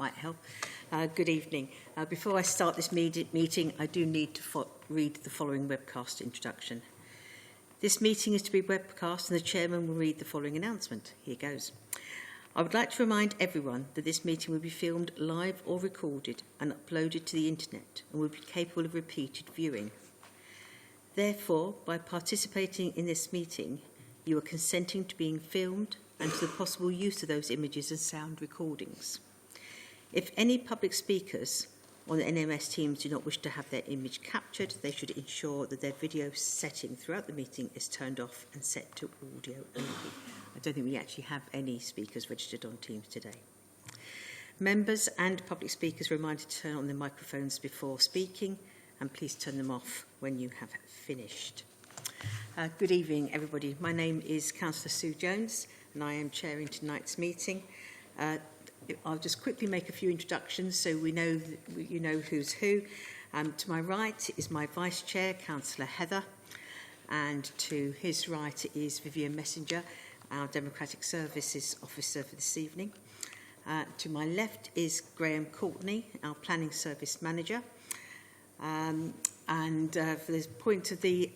might help. Good evening. Before I start this meeting, I do need to read the following webcast introduction. This meeting is to be webcast and the Chairman will read the following announcement. Here goes. I would like to remind everyone that this meeting will be filmed live or recorded and uploaded to the internet and will be capable of repeated viewing. Therefore, by participating in this meeting, you are consenting to being filmed and to the possible use of those images and sound recordings. If any public speakers on the NMS teams do not wish to have their image captured, they should ensure that their video setting throughout the meeting is turned off and set to audio only. I don't think we actually have any speakers registered on Teams today. Members and public speakers are reminded to turn on their microphones before speaking, and please turn them off when you have finished. Good evening, everybody. My name is Councillor Sue Jones, and I am chairing tonight's meeting. I'll just quickly make a few introductions so you know who's who. To my right is my Vice Chair, Councillor Heather, and to his right is Vivian Messenger, our Democratic Services Officer for this evening. To my left is Graham Courtney, our Planning Service Manager. For this point of the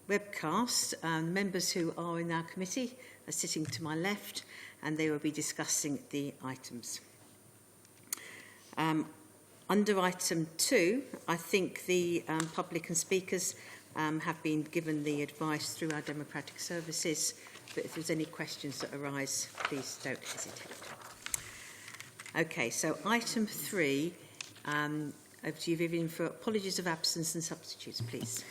webcast, members who are in our committee are sitting to my left, and they will be discussing the items. Under item 2, I think the public and speakers have been given the advice through our democratic services, but if there's any questions that arise, please don't hesitate. Okay, so item 3, over to you, Vivian, for apologies of absence and substitutes, please.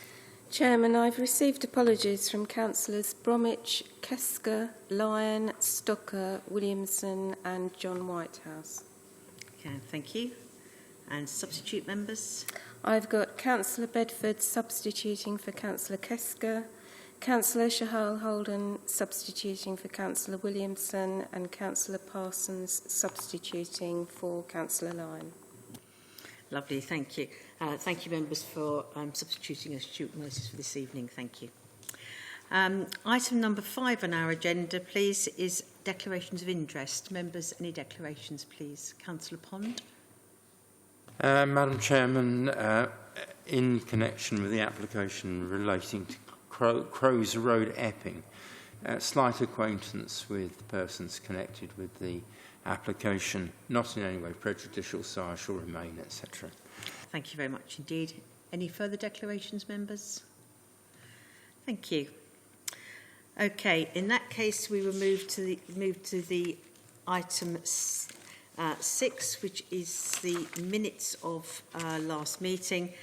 Chairman, I've received apologies from Councillors Bromwich, Kesker, Lyon, Stocker, Williamson and John Whitehouse. Okay, thank you. And substitute members? I've got Councillor Bedford substituting for Councillor Kesker, Councillor Shahal Holden substituting for Councillor Williamson and Councillor Parsons substituting for Councillor Lyon. Lovely, thank you. Thank you, members, for substituting as Stuart Moses for this evening. Thank you. Item number 5 on our agenda, please, is declarations of interest. Members, any declarations, please? Councillor Pond. Madam Chairman, in connection with the application relating to Crows Road, Epping, slight acquaintance with persons connected with the application, not in any way prejudicial, so I shall remain, etc. Thank you very much indeed. Any further declarations, members? Thank you. Okay, in that case, we will move to the item 6, which is the minutes of last meeting.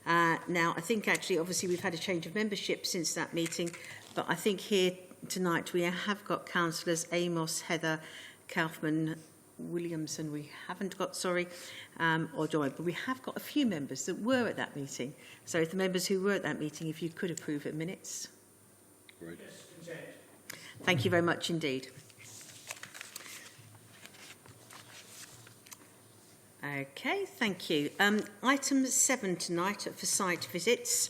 Now, I think actually, obviously, we've had a change of membership since that meeting, but I think here tonight we have got councillors Amos, Heather, Kaufman, Williamson, we haven't got, or Joy, but we have got a few members that were at that meeting. So if the members who were at that meeting, if you could approve the minutes. Great. Yes, consent. Thank you very much indeed. Okay, thank you. Item 7 tonight for site visits.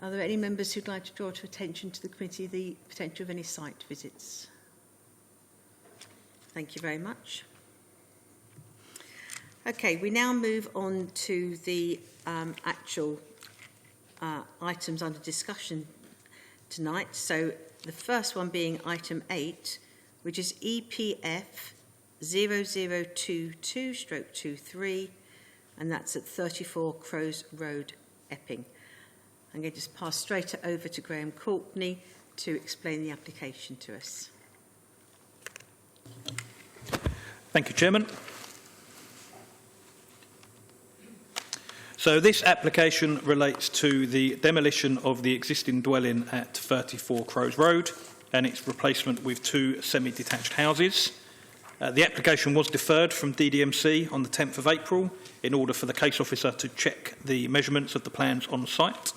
Are there any members who'd like to draw to attention to the committee the potential of any site visits? Thank you very much. Okay, we now move on to the actual items under discussion tonight. So the first one being item 8, which is EPF 0022/23, and that's at 34 Crows Road, Epping. I'm going to just pass straight over to Graham Courtney to explain the application to us. Thank you, Chairman. So this application relates to the demolition of the existing dwelling at 34 Crows Road and its replacement with 2 semi-detached houses. The application was deferred from DDMC on the 10th of April in order for the case officer to check the measurements of the plans on site.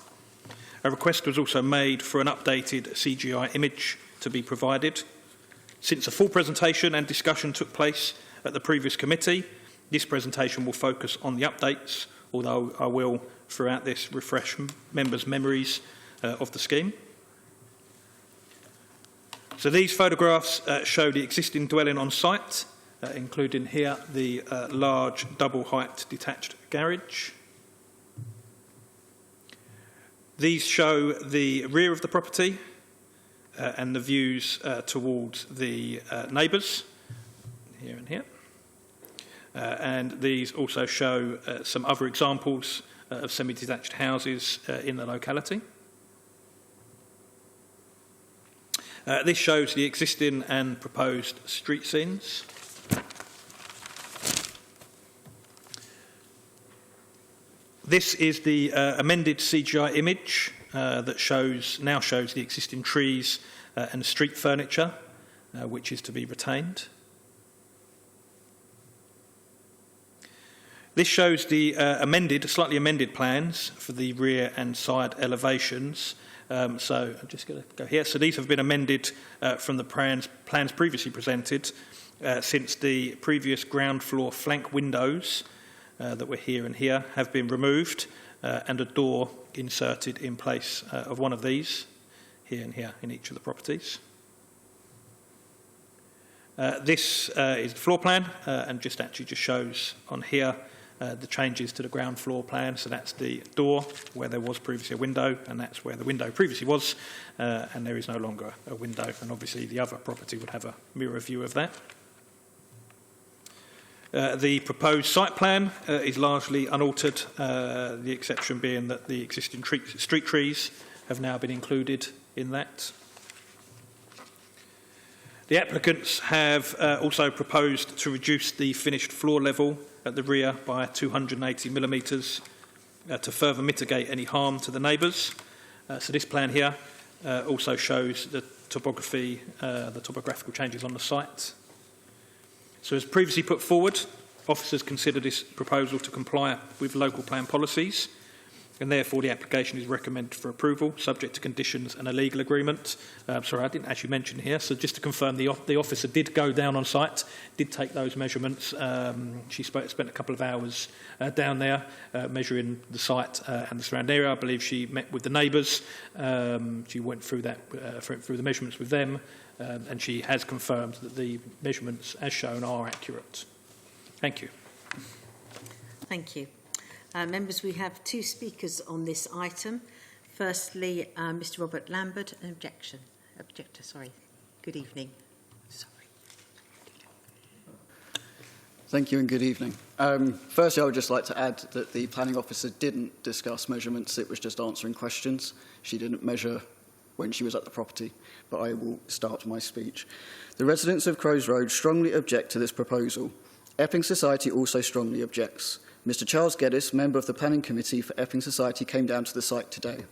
A request was also made for an updated CGI image to be provided. Since a full presentation and discussion took place at the previous committee, this presentation will focus on the updates, although I will, throughout this, refresh members' memories of the scheme. So these photographs show the existing dwelling on site including here the large double-height detached garage. These show the rear of the property and the views towards the neighbours, here and here. And these also show some other examples of semi-detached houses in the locality. This shows the existing and proposed street scenes. This is the amended CGI image that now shows the existing trees and street furniture, which is to be retained. This shows the slightly amended plans for the rear and side elevations. So I'm just going to go here. So these have been amended from the plans previously presented, since the previous ground floor flank windows that were here and here have been removed, and a door inserted in place of one of these, here and here in each of the properties. This is the floor plan, and just shows on here the changes to the ground floor plan. So that's the door where there was previously a window, and that's where the window previously was, and there is no longer a window, and obviously the other property would have a mirror view of that. The proposed site plan is largely unaltered, the exception being that the existing street trees have now been included in that. The applicants have also proposed to reduce the finished floor level at the rear by 280 millimetres to further mitigate any harm to the neighbours. So this plan here also shows the topography, the topographical changes on the site. So as previously put forward, officers consider this proposal to comply with local plan policies, and therefore the application is recommended for approval, subject to conditions and a legal agreement. Sorry, I didn't actually mention here, so just to confirm, the officer did go down on site, did take those measurements. She spent a couple of hours down there measuring the site and the surrounding area. I believe she met with the neighbours. She went through the measurements with them, and she has confirmed that the measurements as shown are accurate. Thank you. Thank you. Members, we have two speakers on this item. Firstly, Mr. Robert Lambert, an objector, sorry. Good evening. Sorry. Thank you and good evening. Firstly, I would just like to add that the planning officer didn't discuss measurements, it was just answering questions. She didn't measure when she was at the property, but I will start my speech. The residents of Crows Road strongly object to this proposal. Epping Society also strongly objects. Mr. Charles Geddes, member of the Planning Committee for Epping Society, came down to the site today.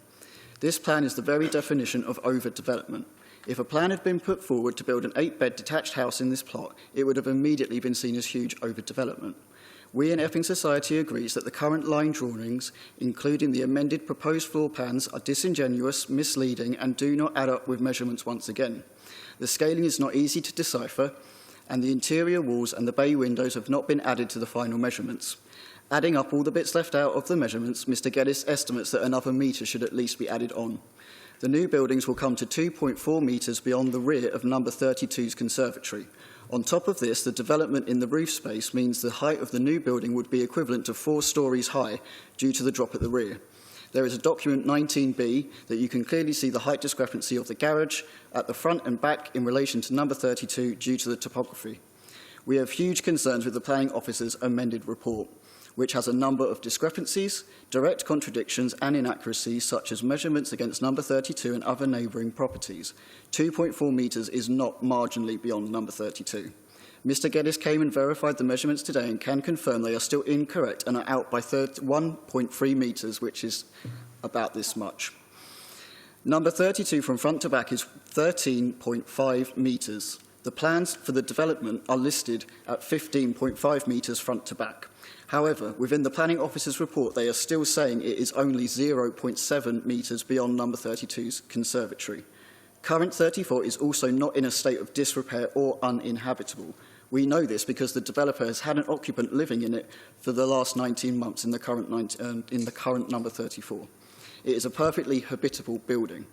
This plan is the very definition of overdevelopment. If a plan had been put forward to build an 8-bed detached house in this plot, it would have immediately been seen as huge overdevelopment. We in Epping Society agrees that the current line drawings, including the amended proposed floor plans, are disingenuous, misleading, and do not add up with measurements once again. The scaling is not easy to decipher, and the interior walls and the bay windows have not been added to the final measurements. Adding up all the bits left out of the measurements, Mr. Geddes estimates that another metre should at least be added on. The new buildings will come to 2.4 metres beyond the rear of number 32's conservatory. On top of this, the development in the roof space means the height of the new building would be equivalent to 4 storeys high due to the drop at the rear. There is a document 19B that you can clearly see the height discrepancy of the garage at the front and back in relation to number 32 due to the topography. We have huge concerns with the planning officer's amended report, which has a number of discrepancies, direct contradictions and inaccuracies such as measurements against number 32 and other neighbouring properties. 2.4 metres is not marginally beyond number 32. Mr. Geddes came and verified the measurements today and can confirm they are still incorrect and are out by 1.3 metres, which is about this much. Number 32 from front to back is 13.5 metres. The plans for the development are listed at 15.5 metres front to back. However, within the planning officer's report, they are still saying it is only 0.7 metres beyond number 32's conservatory. Current 34 is also not in a state of disrepair or uninhabitable. We know this because the developer has had an occupant living in it for the last 19 months in the current number 34. It is a perfectly habitable building.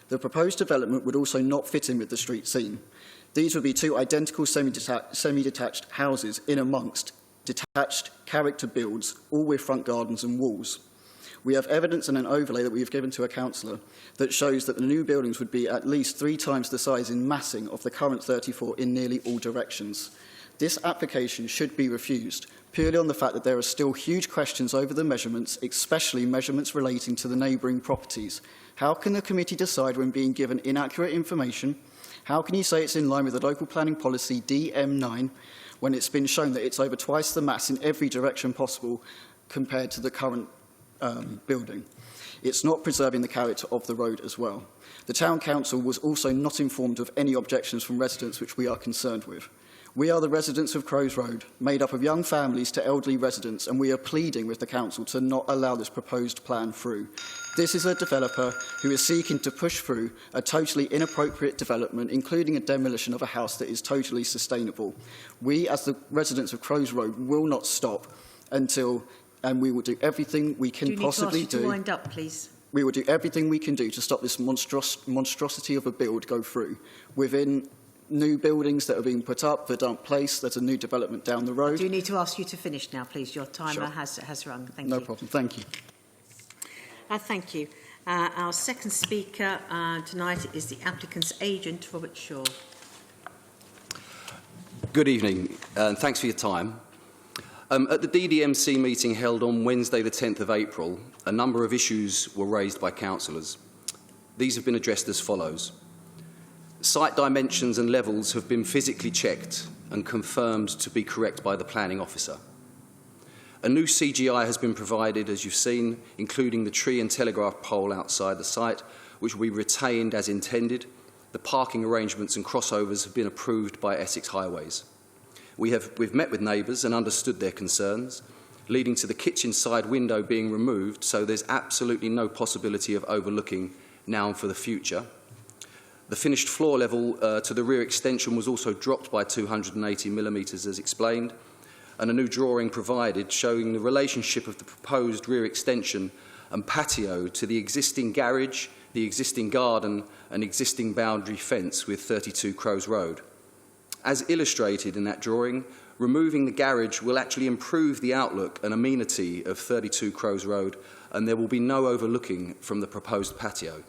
The proposed development would also not fit in with the street scene. These would be two identical semi-detached houses in amongst detached character builds, all with front gardens and walls. We have evidence and an overlay that we have given to a councillor that shows that the new buildings would be at least 3 times the size in massing of the current 34 in nearly all directions. This application should be refused, purely on the fact that there are still huge questions over the measurements, especially measurements relating to the neighbouring properties. How can the committee decide when being given inaccurate information? How can you say it's in line with the local planning policy DM9 when it's been shown that it's over twice the mass in every direction possible compared to the current building? It's not preserving the character of the road as well. The Town Council was also not informed of any objections from residents which we are concerned with. We are the residents of Crows Road, made up of young families to elderly residents, and we are pleading with the Council to not allow this proposed plan through. This is a developer who is seeking to push through a totally inappropriate development, including a demolition of a house that is totally sustainable. We, as the residents of Crows Road, will not stop until, and we will do everything we can possibly do. Do you need to ask you to wind up, please? We will do everything we can do to stop this monstrosity of a build go through. Within new buildings that are being put up that aren't placed, there's a new development down the road. Do you need to ask you to finish now, please? Your timer has rung. Thank you. No problem. Thank you. Thank you. Our second speaker tonight is the applicant's agent, Robert Shaw. Good evening, and thanks for your time. At the DDMC meeting held on Wednesday the 10th of April, a number of issues were raised by councillors. These have been addressed as follows. Site dimensions and levels have been physically checked and confirmed to be correct by the planning officer. A new CGI has been provided, as you've seen, including the tree and telegraph pole outside the site, which will be retained as intended. The parking arrangements and crossovers have been approved by Essex Highways. We've met with neighbours and understood their concerns, leading to the kitchen side window being removed, so there's absolutely no possibility of overlooking now and for the future. The finished floor level to the rear extension was also dropped by 280 millimetres as explained, and a new drawing provided showing the relationship of the proposed rear extension and patio to the existing garage, the existing garden and existing boundary fence with 32 Crows Road. As illustrated in that drawing, removing the garage will actually improve the outlook and amenity of 32 Crows Road, and there will be no overlooking from the proposed patio.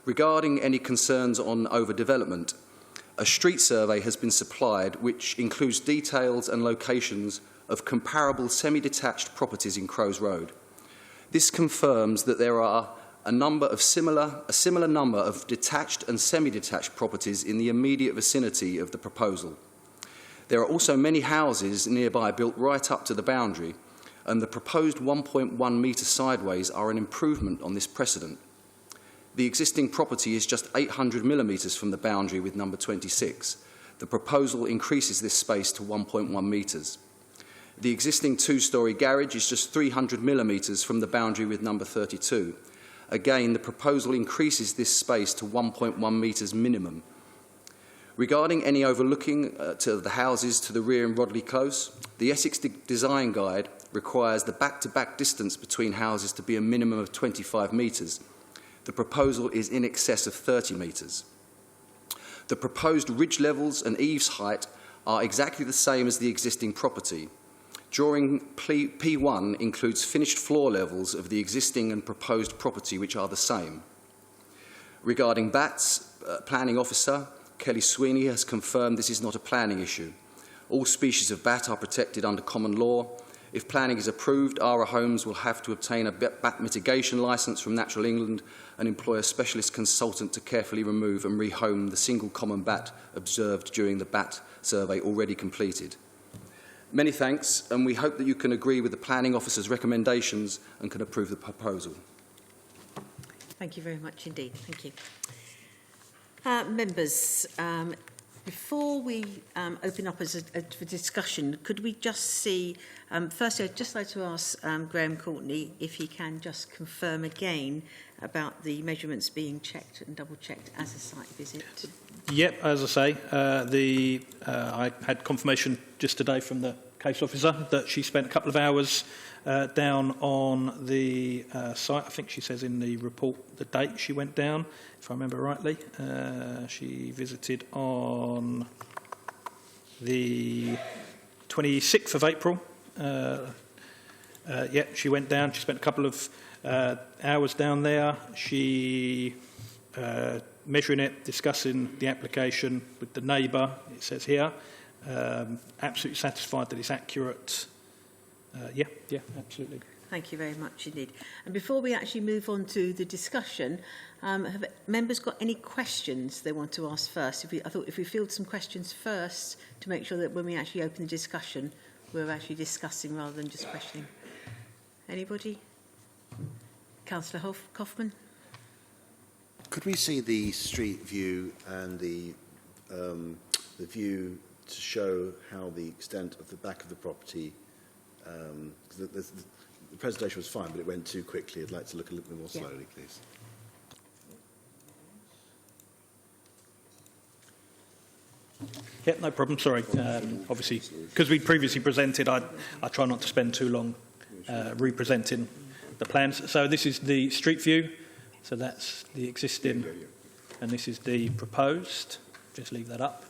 Regarding any concerns on overdevelopment, a street survey has been supplied which includes details and locations of comparable semi-detached properties in Crows Road. This confirms that there are a similar number of detached and semi-detached properties in the immediate vicinity of the proposal. There are also many houses nearby built right up to the boundary, and the proposed 1.1 metre sideways are an improvement on this precedent. The existing property is just 800 millimetres from the boundary with number 26. The proposal increases this space to 1.1 metres. The existing two-storey garage is just 300 millimetres from the boundary with number 32. Again, the proposal increases this space to 1.1 metres minimum. Regarding any overlooking to the houses to the rear in Rodley Close, the Essex Design Guide requires the back-to-back distance between houses to be a minimum of 25 metres. The proposal is in excess of 30 metres. The proposed ridge levels and eaves height are exactly the same as the existing property. Drawing P1 includes finished floor levels of the existing and proposed property, which are the same. Regarding bats, planning officer Kelly Sweeney has confirmed this is not a planning issue. All species of bat are protected under common law. If planning is approved, Ara Homes will have to obtain a bat mitigation licence from Natural England and employ a specialist consultant to carefully remove and rehome the single common bat observed during the bat survey already completed. Many thanks, and we hope that you can agree with the planning officer's recommendations and can approve the proposal. Thank you very much indeed. Thank you. Members, before we open up for discussion, could we just see, firstly, I'd just like to ask Graham Courtney if he can just confirm again about the measurements being checked and double-checked as a site visit. Yep, as I say, I had confirmation just today from the case officer, that she spent a couple of hours down on the site. I think she says in the report the date she went down, if I remember rightly. She visited on the 26th of April. Yeah, she went down. She spent a couple of hours down there. She measuring it, discussing the application with the neighbour, it says here. Absolutely satisfied that it's accurate. Yeah, absolutely. Thank you very much indeed. And before we actually move on to the discussion, have members got any questions they want to ask first? I thought if we field some questions first to make sure that when we actually open the discussion, we're actually discussing rather than just questioning. Anybody? Councillor Kaufman? Could we see the street view and the view to show how the extent of the back of the property? The presentation was fine, but it went too quickly. I'd like to look a little bit more slowly, please. Yeah, no problem. Sorry. Obviously, because we previously presented, I try not to spend too long representing the plans. So this is the street view. So that's the existing, and this is the proposed. Just leave that up.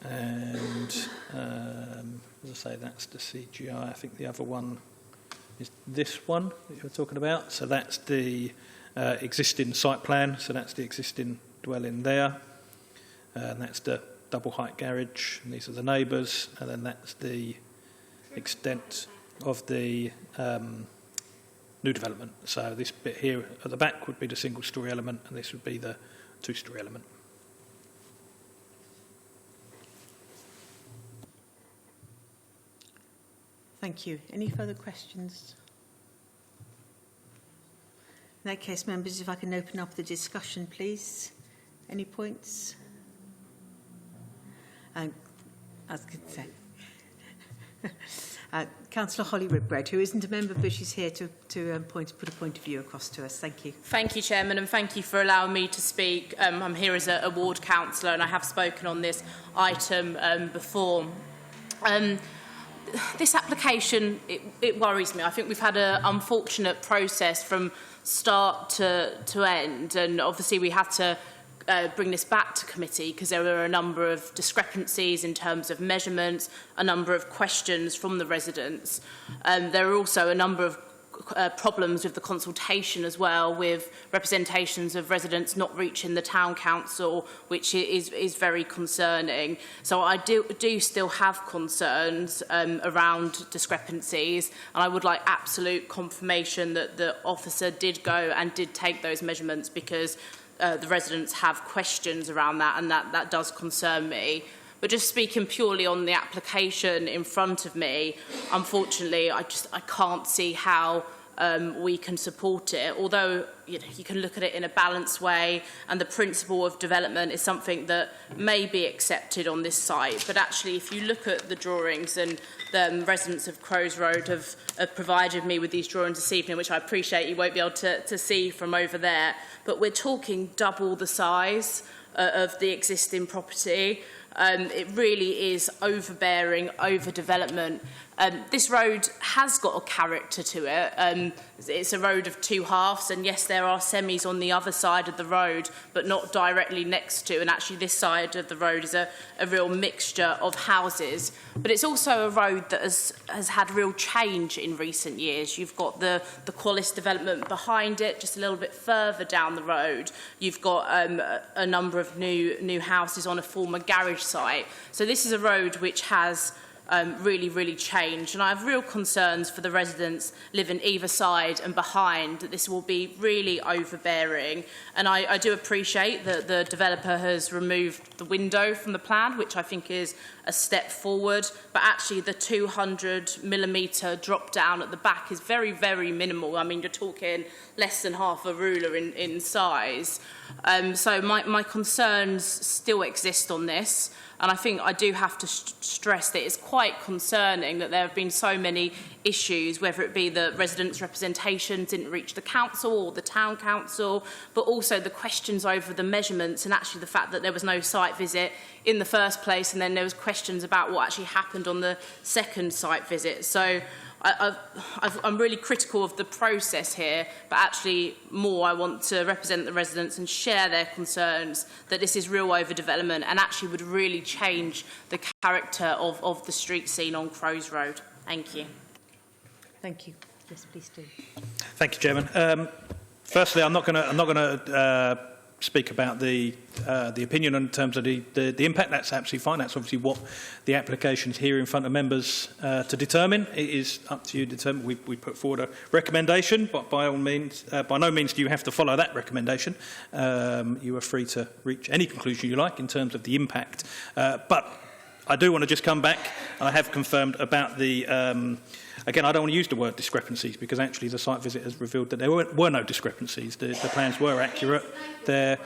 And as I say, that's the CGI. I think the other one is this one that you're talking about. So that's the existing site plan. So that's the existing dwelling there. And that's the double height garage. And these are the neighbours. And then that's the extent of the new development. So this bit here at the back would be the single-storey element, and this would be the two-storey element. Thank you. Any further questions? In that case, members, if I can open up the discussion, please. Any points? I was going to say. Councillor Holly Whitbread, who isn't a member but she's here to put a point of view across to us. Thank you. Thank you, Chairman, and thank you for allowing me to speak. I'm here as a ward councillor and I have spoken on this item before. This application, it worries me. I think we've had an unfortunate process from start to end, and obviously we had to bring this back to committee because there were a number of discrepancies in terms of measurements, a number of questions from the residents. There are also a number of problems with the consultation as well, with representations of residents not reaching the town council, which is very concerning. So I do still have concerns around discrepancies, and I would like absolute confirmation that the officer did go and did take those measurements, because the residents have questions around that, and that does concern me. But just speaking purely on the application in front of me, unfortunately, I can't see how we can support it. Although you can look at it in a balanced way, and the principle of development is something that may be accepted on this site. But actually, if you look at the drawings, and the residents of Crows Road have provided me with these drawings this evening, which I appreciate you won't be able to see from over there, but we're talking double the size of the existing property. It really is overbearing, overdevelopment. This road has got a character to it. It's a road of two halves, and yes, there are semis on the other side of the road, but not directly next to. And actually, this side of the road is a real mixture of houses. But it's also a road that has had real change in recent years. You've got the Qualis development behind it, just a little bit further down the road. You've got a number of new houses on a former garage site. So this is a road which has really changed, and I have real concerns for the residents living either side and behind that this will be really overbearing. And I do appreciate that the developer has removed the window from the plan, which I think is a step forward, but actually the 200mm drop down at the back is very minimal. I mean, you're talking less than half a ruler in size. So my concerns still exist on this. And I think I do have to stress that it's quite concerning that there have been so many issues, whether it be the residents' representation didn't reach the council or the town council, but also the questions over the measurements and actually the fact that there was no site visit in the first place, and then there was questions about what actually happened on the second site visit. So I'm really critical of the process here, but actually more I want to represent the residents and share their concerns that this is real overdevelopment and actually would really change the character of the street scene on Crows Road. Thank you. Thank you. Yes, please do. Thank you, Chairman. Firstly, I'm not going to speak about the opinion in terms of the impact. That's absolutely fine. That's obviously what the application is here in front of members to determine. It is up to you to determine. We put forward a recommendation, but by all means, by no means do you have to follow that recommendation. You are free to reach any conclusion you like in terms of the impact. But I do want to just come back, and I have confirmed about the again, I don't want to use the word discrepancies because actually the site visit has revealed that there were no discrepancies. The plans were accurate. There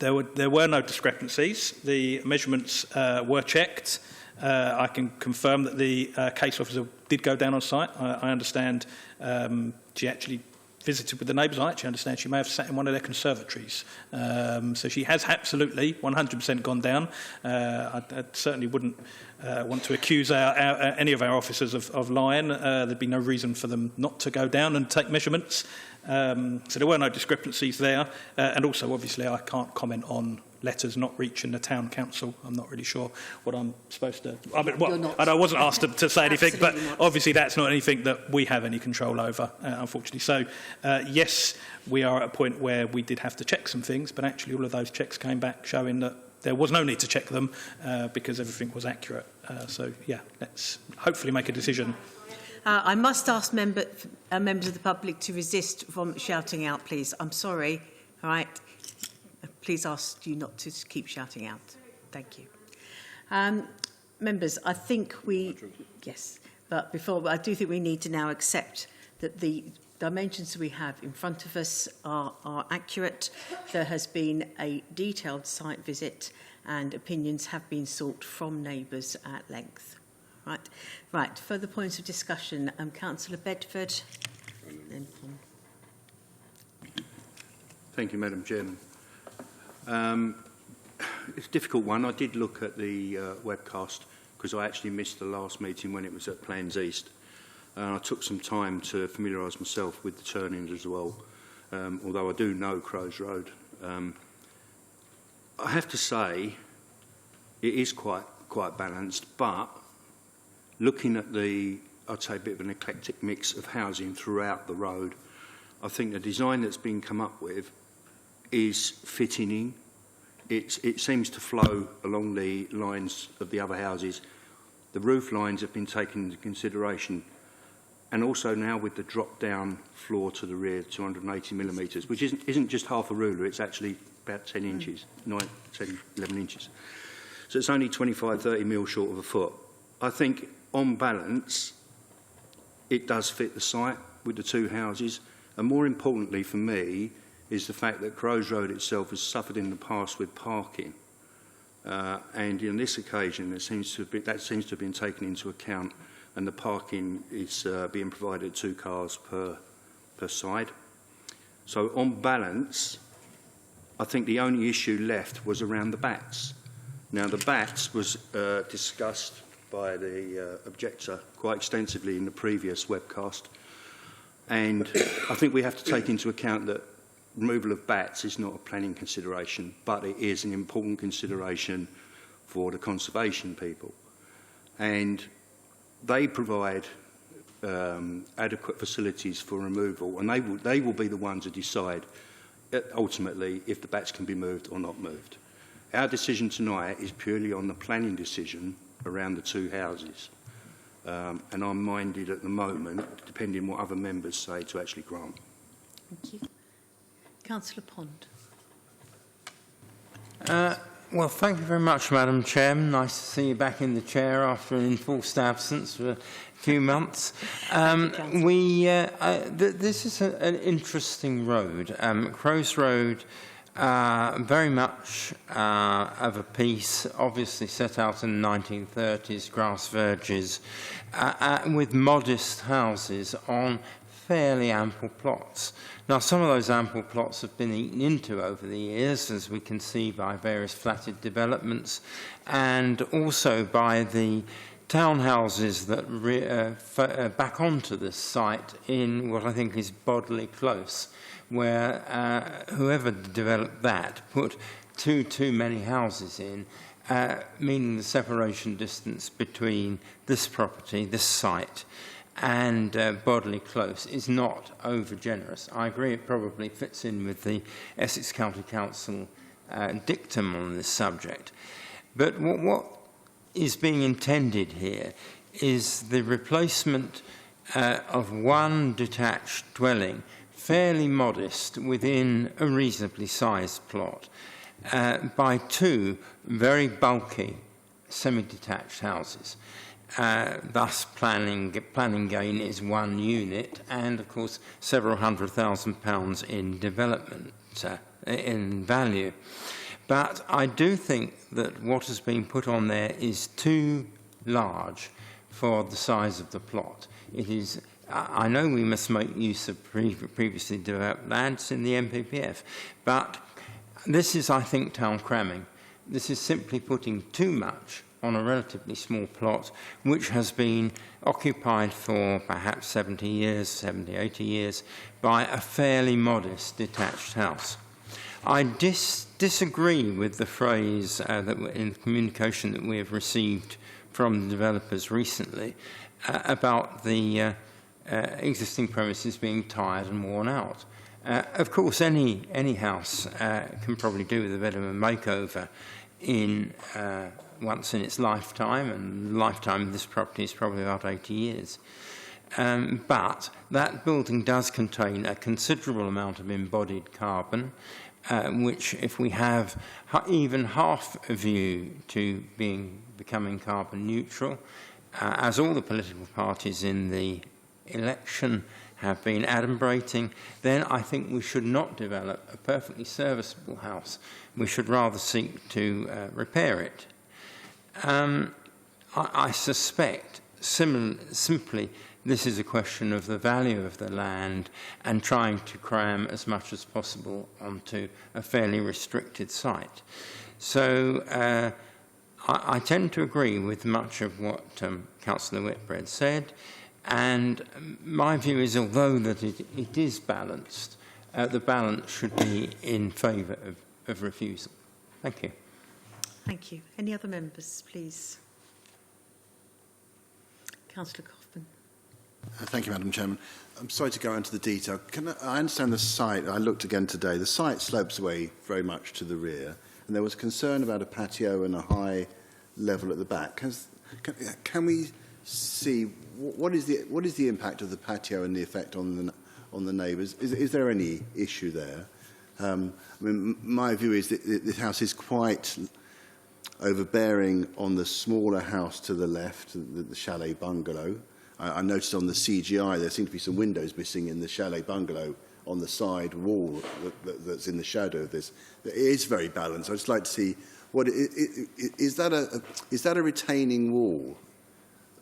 were no discrepancies. The measurements were checked. I can confirm that the case officer did go down on site. I understand she actually visited with the neighbours. I actually understand she may have sat in one of their conservatories. So she has absolutely 100% gone down. I certainly wouldn't want to accuse any of our officers of lying. There'd be no reason for them not to go down and take measurements. So there were no discrepancies there. And also, obviously, I can't comment on letters not reaching the town council. I'm not really sure what I'm supposed to... I wasn't asked to say anything, but obviously that's not anything that we have any control over, unfortunately. So, yes, we are at a point where we did have to check some things, but actually all of those checks came back showing that there was no need to check them because everything was accurate. So, yeah, let's hopefully make a decision. I must ask members of the public to resist from shouting out, please. I'm sorry, all right? Please ask you not to keep shouting out. Thank you. Members, I think yes, but before, I do think we need to now accept that the dimensions we have in front of us are accurate. There has been a detailed site visit and opinions have been sought from neighbours at length. Right. Further points of discussion. Councillor Bedford. Thank you, Madam Chairman. It's a difficult one. I did look at the webcast because I actually missed the last meeting when it was at Plans East. I took some time to familiarise myself with the turn-ins as well, although I do know Crows Road. I have to say it is quite balanced, but looking at I'd say a bit of an eclectic mix of housing throughout the road, I think the design that's been come up with is fitting in. It seems to flow along the lines of the other houses. The roof lines have been taken into consideration, and also now with the drop-down floor to the rear, 280 millimetres, which isn't just half a ruler, it's actually about 10 inches, 9, 10, 11 inches. So it's only 25, 30 mil short of a foot. I think, on balance, it does fit the site with the two houses, and more importantly for me is the fact that Crows Road itself has suffered in the past with parking, and on this occasion that seems to have been taken into account, and the parking is being provided 2 cars per side. So on balance, I think the only issue left was around the bats. Now the bats was discussed by the objector quite extensively in the previous webcast, and I think we have to take into account that removal of bats is not a planning consideration, but it is an important consideration for the conservation people. And they provide adequate facilities for removal, and they will be the ones to decide ultimately if the bats can be moved or not moved. Our decision tonight is purely on the planning decision around the two houses. And I'm minded at the moment, depending on what other members say, to actually grant. Thank you. Councillor Pond. Well, thank you very much, Madam Chairman. Nice to see you back in the chair after an enforced absence for a few months. This is an interesting road. Crows Road very much of a piece, obviously set out in the 1930s, grass verges, with modest houses on fairly ample plots. Now, some of those ample plots have been eaten into over the years, as we can see by various flatted developments, and also by the townhouses that back onto this site in what I think is Bodley Close, where whoever developed that put too many houses in, meaning the separation distance between this property, this site, and Bodley Close is not over generous. I agree it probably fits in with the Essex County Council dictum on this subject. But what is being intended here is the replacement of one detached dwelling, fairly modest within a reasonably sized plot, by two very bulky semi-detached houses. Thus, planning gain is one unit, and of course several £100,000 in development in value. But I do think that what has been put on there is too large for the size of the plot. It is. I know we must make use of previously developed lands in the MPPF, but this is, I think, town cramming. This is simply putting too much on a relatively small plot, which has been occupied for perhaps 70 years, 70, 80 years, by a fairly modest detached house. I disagree with the phrase that in the communication that we have received from the developers recently about the existing premises being tired and worn out. Of course, any house can probably do with a bit of a makeover in once in its lifetime, and the lifetime of this property is probably about 80 years. But that building does contain a considerable amount of embodied carbon, which, if we have even half a view to becoming carbon neutral, as all the political parties in the election have been adumbrating, then I think we should not develop a perfectly serviceable house. We should rather seek to repair it. I suspect simply this is a question of the value of the land and trying to cram as much as possible onto a fairly restricted site. So I tend to agree with much of what Councillor Whitbread said, and my view is, although that it is balanced, the balance should be in favour of refusal. Thank you. Thank you. Any other members, please? Councillor Coffman. Thank you, Madam Chairman. I'm sorry to go into the detail. I understand the site, I looked again today, the site slopes away very much to the rear, and there was concern about a patio and a high level at the back. Can we see what is the impact of the patio and the effect on the neighbours? Is there any issue there? I mean, my view is that this house is quite overbearing on the smaller house to the left, the chalet bungalow. I noticed on the CGI there seem to be some windows missing in the chalet bungalow on the side wall that's in the shadow of this. It is very balanced. I'd just like to see is that a retaining wall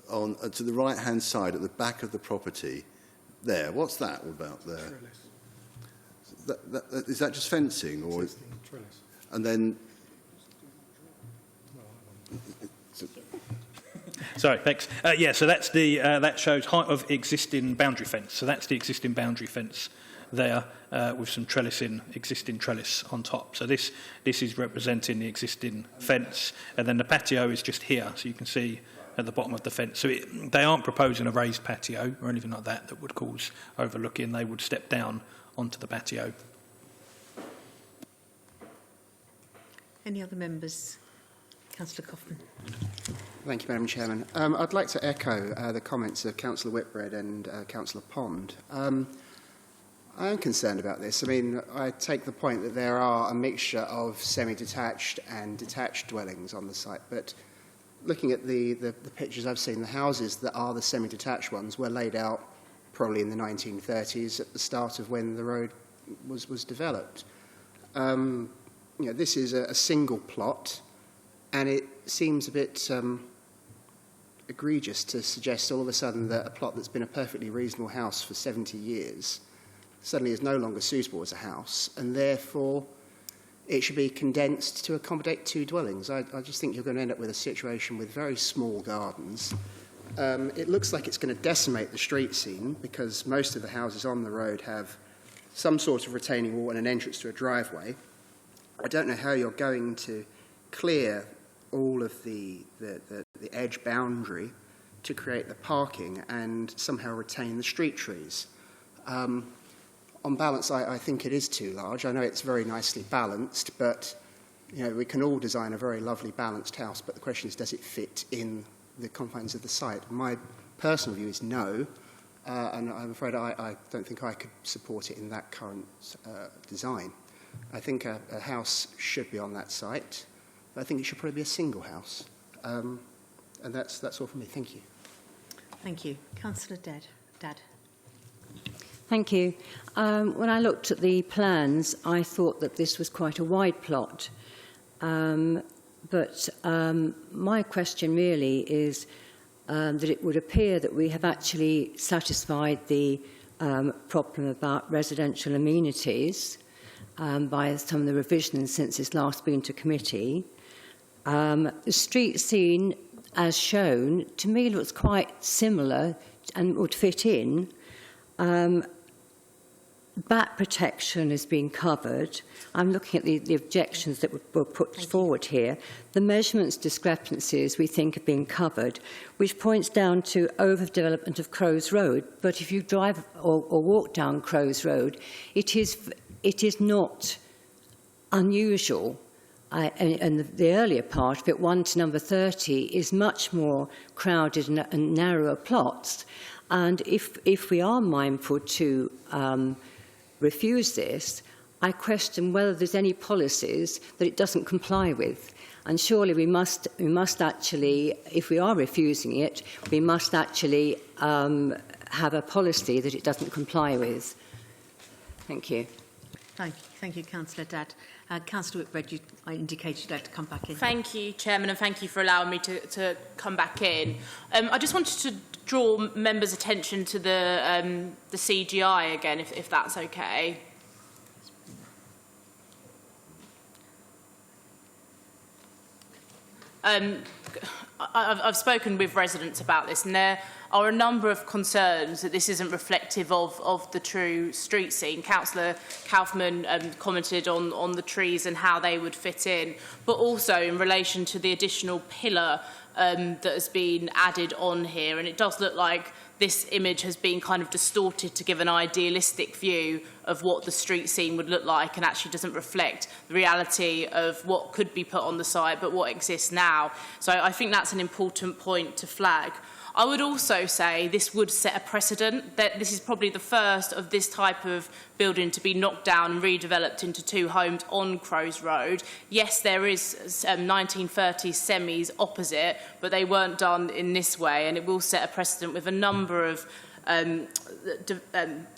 on to the right hand side at the back of the property there? What's that all about there? Is that just fencing or? And then. Sorry, thanks. Yeah, so that's the that shows height of existing boundary fence. So that's the existing boundary fence there with some existing trellis on top. So this is representing the existing fence, and then the patio is just here, so you can see at the bottom of the fence. So they aren't proposing a raised patio or anything like that that would cause overlooking. They would step down onto the patio. Any other members? Councillor Coffman. Thank you, Madam Chairman. I'd like to echo the comments of Councillor Whitbread and Councillor Pond. I am concerned about this. I mean, I take the point that there are a mixture of semi-detached and detached dwellings on the site, but looking at the pictures I've seen, the houses that are the semi-detached ones were laid out probably in the 1930s at the start of when the road was developed. This is a single plot, and it seems a bit egregious to suggest all of a sudden that a plot that's been a perfectly reasonable house for 70 years suddenly is no longer suitable as a house, and therefore it should be condensed to accommodate 2 dwellings. I just think you're going to end up with a situation with very small gardens. It looks like it's going to decimate the street scene because most of the houses on the road have some sort of retaining wall and an entrance to a driveway. I don't know how you're going to clear all of the edge boundary to create the parking and somehow retain the street trees. On balance, I think it is too large. I know it's very nicely balanced, but we can all design a very lovely balanced house, but the question is, does it fit in the confines of the site? My personal view is no, and I'm afraid I don't think I could support it in that current design. I think a house should be on that site, but I think it should probably be a single house. And that's all from me. Thank you. Thank you. Councillor Dad. Thank you. When I looked at the plans, I thought that this was quite a wide plot. But my question really is that it would appear that we have actually satisfied the problem about residential amenities by some of the revisions since it's last been to committee. The street scene, as shown, to me looks quite similar and would fit in. Bat protection is being covered. I'm looking at the objections that were put forward here. The measurements discrepancies we think are being covered, which points down to overdevelopment of Crows Road. But if you drive or walk down Crows Road, it is not unusual. And the earlier part of it, 1 to number 30, is much more crowded and narrower plots. And if we are mindful to refuse this, I question whether there's any policies that it doesn't comply with. And surely we must actually, if we are refusing it, we must actually have a policy that it doesn't comply with. Thank you. Thank you, Councillor Dad. Councillor Whitbread, I indicated you'd like to come back in. Thank you, Chairman, and thank you for allowing me to come back in. I just wanted to draw members' attention to the CGI again, if that's okay. I've spoken with residents about this, and there are a number of concerns that this isn't reflective of the true street scene. Councillor Kaufman commented on the trees and how they would fit in, but also in relation to the additional pillar that has been added on here. And it does look like this image has been kind of distorted to give an idealistic view of what the street scene would look like, and actually doesn't reflect the reality of what could be put on the site, but what exists now. So I think that's an important point to flag. I would also say this would set a precedent, that this is probably the first of this type of building to be knocked down and redeveloped into 2 homes on Crows Road. Yes, there is 1930s semis opposite, but they weren't done in this way, and it will set a precedent with a number of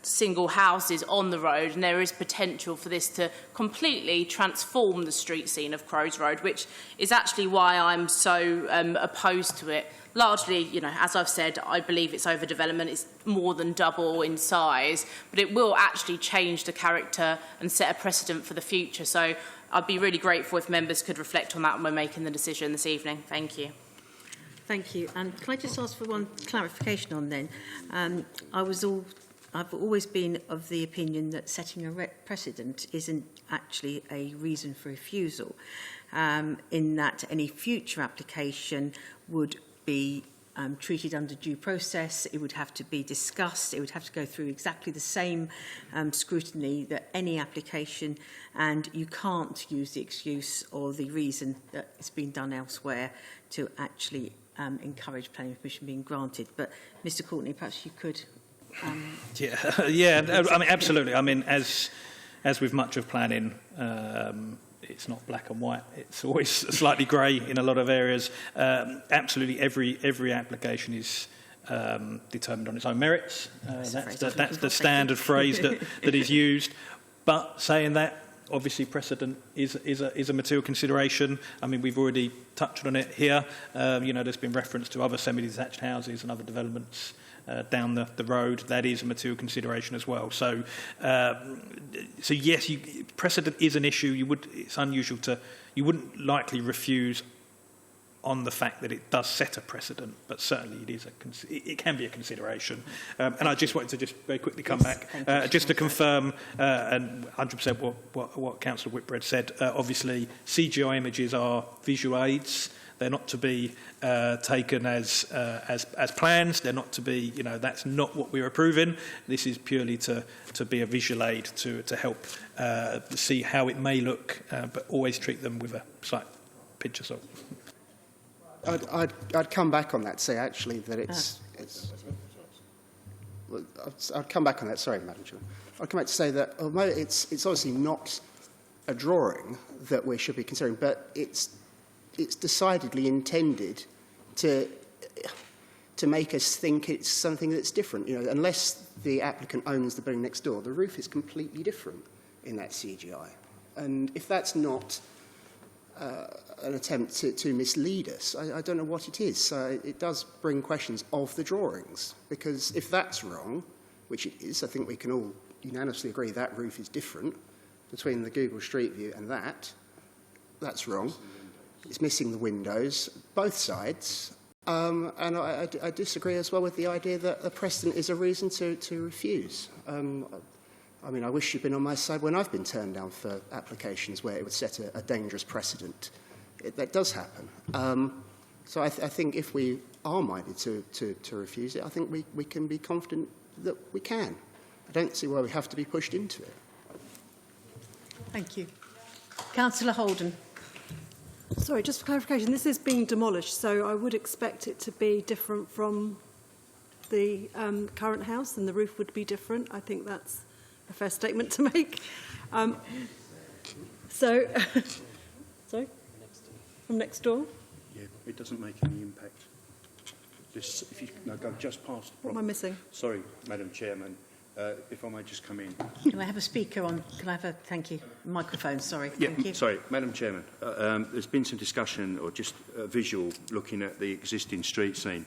single houses on the road, and there is potential for this to completely transform the street scene of Crows Road, which is actually why I'm so opposed to it. Largely, as I've said, I believe it's overdevelopment. It's more than double in size, but it will actually change the character and set a precedent for the future. So I'd be really grateful if members could reflect on that when we're making the decision this evening. Thank you. Thank you. And can I just ask for one clarification on then? I've always been of the opinion that setting a precedent isn't actually a reason for refusal, in that any future application would be treated under due process. It would have to be discussed. It would have to go through exactly the same scrutiny that any application, and you can't use the excuse or the reason that it's been done elsewhere to actually encourage planning permission being granted. But Mr. Courtney, perhaps you could. Yeah. I mean, absolutely. I mean, as with much of planning, it's not black and white. It's always slightly grey in a lot of areas. Absolutely, every application is determined on its own merits. That's the standard phrase that is used. But saying that, obviously precedent is a material consideration. I mean, we've already touched on it here. There's been reference to other semi-detached houses and other developments down the road. That is a material consideration as well. So yes, precedent is an issue. It's unusual you wouldn't likely refuse on the fact that it does set a precedent, but certainly it can be a consideration. And I just wanted to just very quickly come back, just to confirm, and 100% what Councillor Whitbread said. Obviously, CGI images are visual aids. They're not to be taken as plans. They're not to be, that's not what we're approving. This is purely to be a visual aid to help see how it may look, but always treat them with a slight pinch of salt. I'd come back on that, say actually that I'd come back on that, sorry, Madam Chair. I'd come back to say that although it's obviously not a drawing that we should be considering, but it's decidedly intended to make us think it's something that's different. Unless the applicant owns the building next door, the roof is completely different in that CGI. And if that's not an attempt to mislead us, I don't know what it is. So it does bring questions of the drawings, because if that's wrong, which it is, I think we can all unanimously agree that roof is different between the Google Street View and that's wrong. It's missing the windows, both sides. And I disagree as well with the idea that a precedent is a reason to refuse. I mean, I wish you'd been on my side when I've been turned down for applications where it would set a dangerous precedent. That does happen. So I think if we are minded to refuse it, I think we can be confident that we can. I don't see why we have to be pushed into it. Thank you. Councillor Holden. Sorry, just for clarification, this is being demolished, so I would expect it to be different from the current house, and the roof would be different. I think that's a fair statement to make. Sorry? From next door? Yeah, it doesn't make any impact. If you go just past the What am I missing? Sorry, Madam Chairman. If I may just come in. Can I have a speaker on? Can I have a, thank you, microphone, sorry. Yeah, thank you. sorry, Madam Chairman. There's been some discussion, or just a visual, looking at the existing street scene,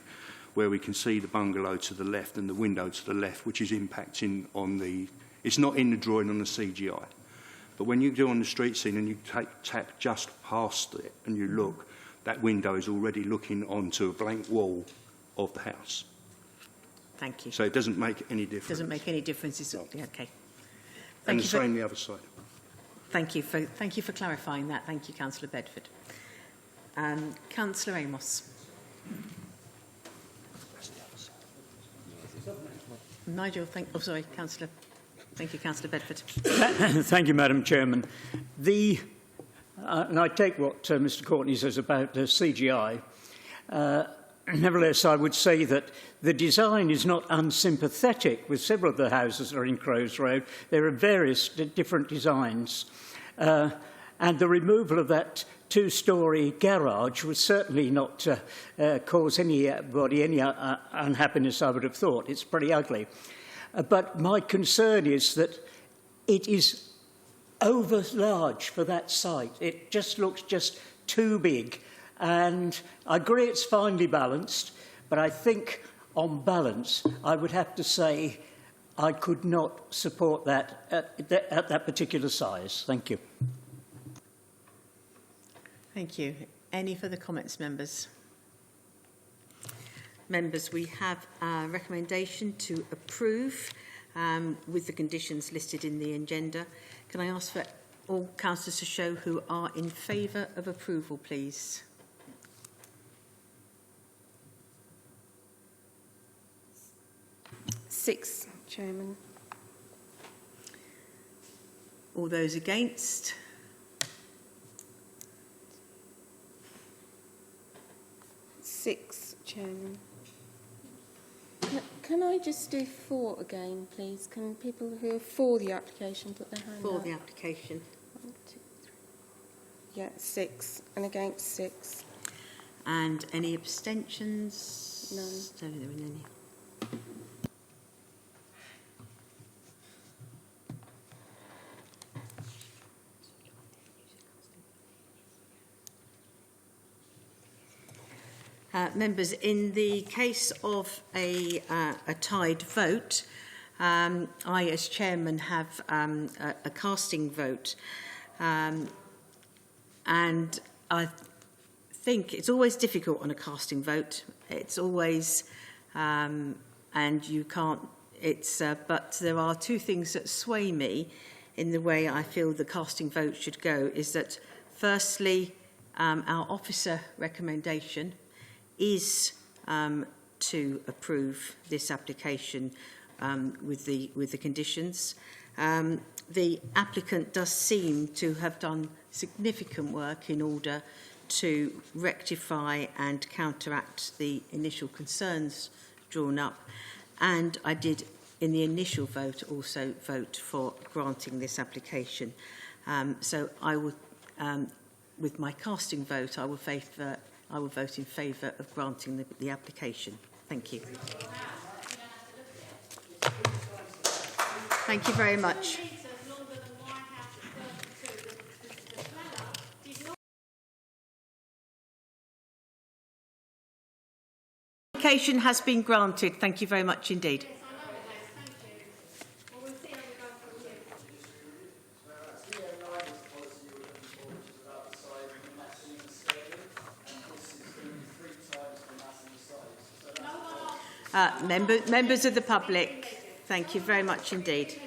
where we can see the bungalow to the left and the window to the left, which is impacting on the... It's not in the drawing on the CGI. But when you do on the street scene and you tap just past it and you look, that window is already looking onto a blank wall of the house. Thank you. So it doesn't make any difference. Doesn't make any difference. It's, yeah, okay. And the same the other side. Thank you for clarifying that. Thank you, Councillor Bedford. Councillor Amos. Nigel, Councillor. Thank you, Councillor Bedford. Thank you, Madam Chairman. And I take what Mr Courtney says about CGI. Nevertheless, I would say that the design is not unsympathetic with several of the houses that are in Crows Road. There are various different designs. And the removal of that two-storey garage would certainly not cause anybody any unhappiness, I would have thought. It's pretty ugly. But my concern is that it is over large for that site. It just looks just too big. And I agree it's finely balanced, but I think on balance, I would have to say I could not support that at that particular size. Thank you. Thank you. Any further comments, members? Members, we have a recommendation to approve with the conditions listed in the agenda. Can I ask for all councillors to show who are in favour of approval, please? Six, Chairman. All those against? Six, Chairman. Can I just do 4 again, please? Can people who are for the application put their hand up? For the application. 1, 2, 3. Yeah, 6. And against 6. And any abstentions? None. Don't think there were any. Members, in the case of a tied vote, I, as chairman, have a casting vote. And I think it's always difficult on a casting vote. It's always, and you can't, but there are two things that sway me in the way I feel the casting vote should go, is that firstly, our officer recommendation is to approve this application with the conditions. The applicant does seem to have done significant work in order to rectify and counteract the initial concerns drawn up, and I did in the initial vote also vote for granting this application. So I will, with my casting vote, I will vote in favour of granting the application. Thank you. Thank you very much. The application has been granted. Thank you very much indeed. Members of the public, thank you very much indeed.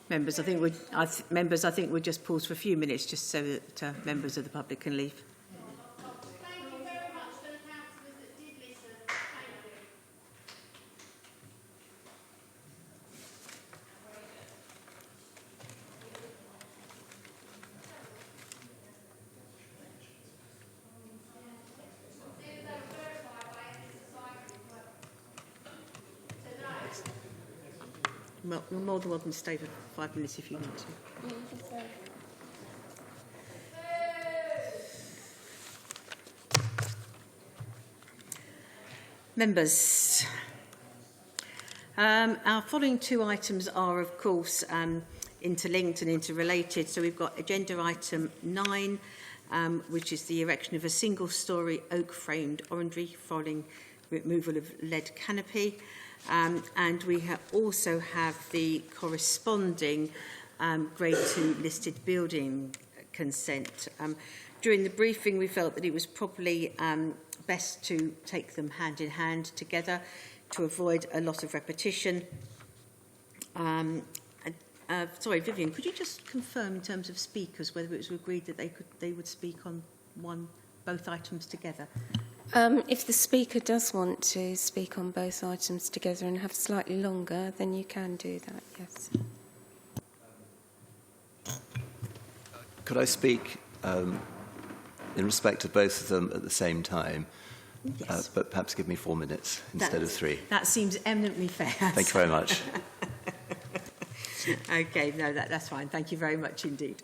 Members, I think we'll just pause for a few minutes just so that members of the public can leave. Thank you very much for the councillors that did listen. Thank you. Well, you're more than welcome to stay for 5 minutes if you want to. Members, our following two items are, of course, interlinked and interrelated. So we've got agenda item 9, which is the erection of a single-storey oak-framed orangery following removal of lead canopy. And we also have the corresponding Grade 2 listed building consent. During the briefing, we felt that it was probably best to take them hand in hand together to avoid a lot of repetition. Sorry, Vivian, could you just confirm in terms of speakers whether it was agreed that they would speak on both items together? If the speaker does want to speak on both items together and have slightly longer, then you can do that, yes. Could I speak in respect of both of them at the same time? Yes. But perhaps give me 4 minutes instead of 3. That seems eminently fair. Thank you very much. OK, no, that's fine. Thank you very much indeed.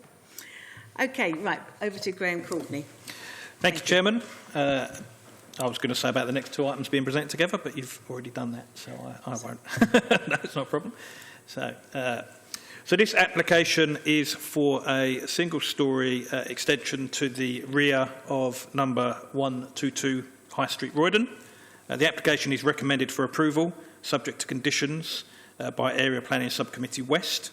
OK, right, over to Graham Courtney. Thank you, Chairman. I was going to say about the next two items being presented together, but you've already done that, so I won't. That's not a problem. So this application is for a single-storey extension to the rear of number 122 High Street, Roydon. The application is recommended for approval, subject to conditions, by Area Planning Subcommittee West.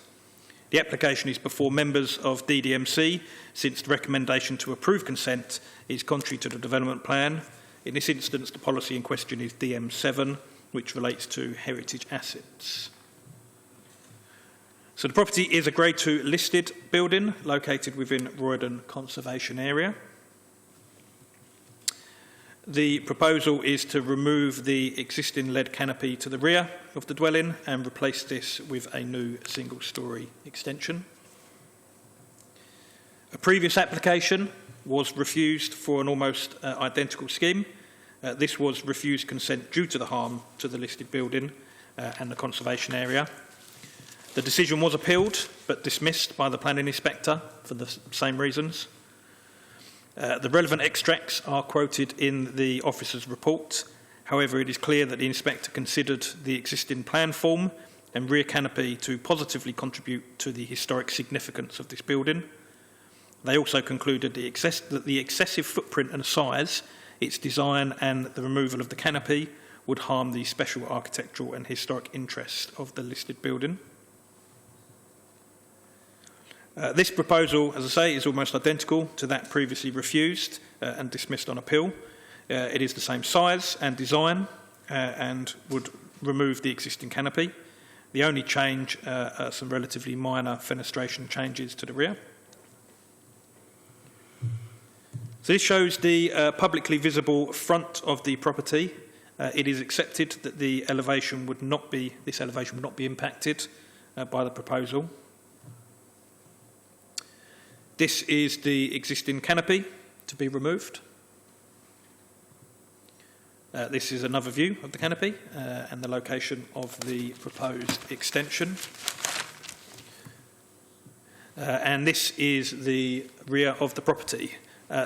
The application is before members of DDMC, since the recommendation to approve consent is contrary to the development plan. In this instance, the policy in question is DM7, which relates to heritage assets. So the property is a Grade 2 listed building located within Roydon Conservation Area. The proposal is to remove the existing lead canopy to the rear of the dwelling and replace this with a new single-storey extension. A previous application was refused for an almost identical scheme. This was refused consent due to the harm to the listed building and the conservation area. The decision was appealed but dismissed by the planning inspector for the same reasons. The relevant extracts are quoted in the officer's report, However, it is clear that the inspector considered the existing plan form and rear canopy to positively contribute to the historic significance of this building. They also concluded that the excessive footprint and size, its design and the removal of the canopy would harm the special architectural and historic interest of the listed building. This proposal, as I say, is almost identical to that previously refused and dismissed on appeal. It is the same size and design and would remove the existing canopy. The only change are some relatively minor fenestration changes to the rear. So this shows the publicly visible front of the property. It is accepted that this elevation would not be impacted by the proposal. This is the existing canopy to be removed. This is another view of the canopy and the location of the proposed extension. And this is the rear of the property.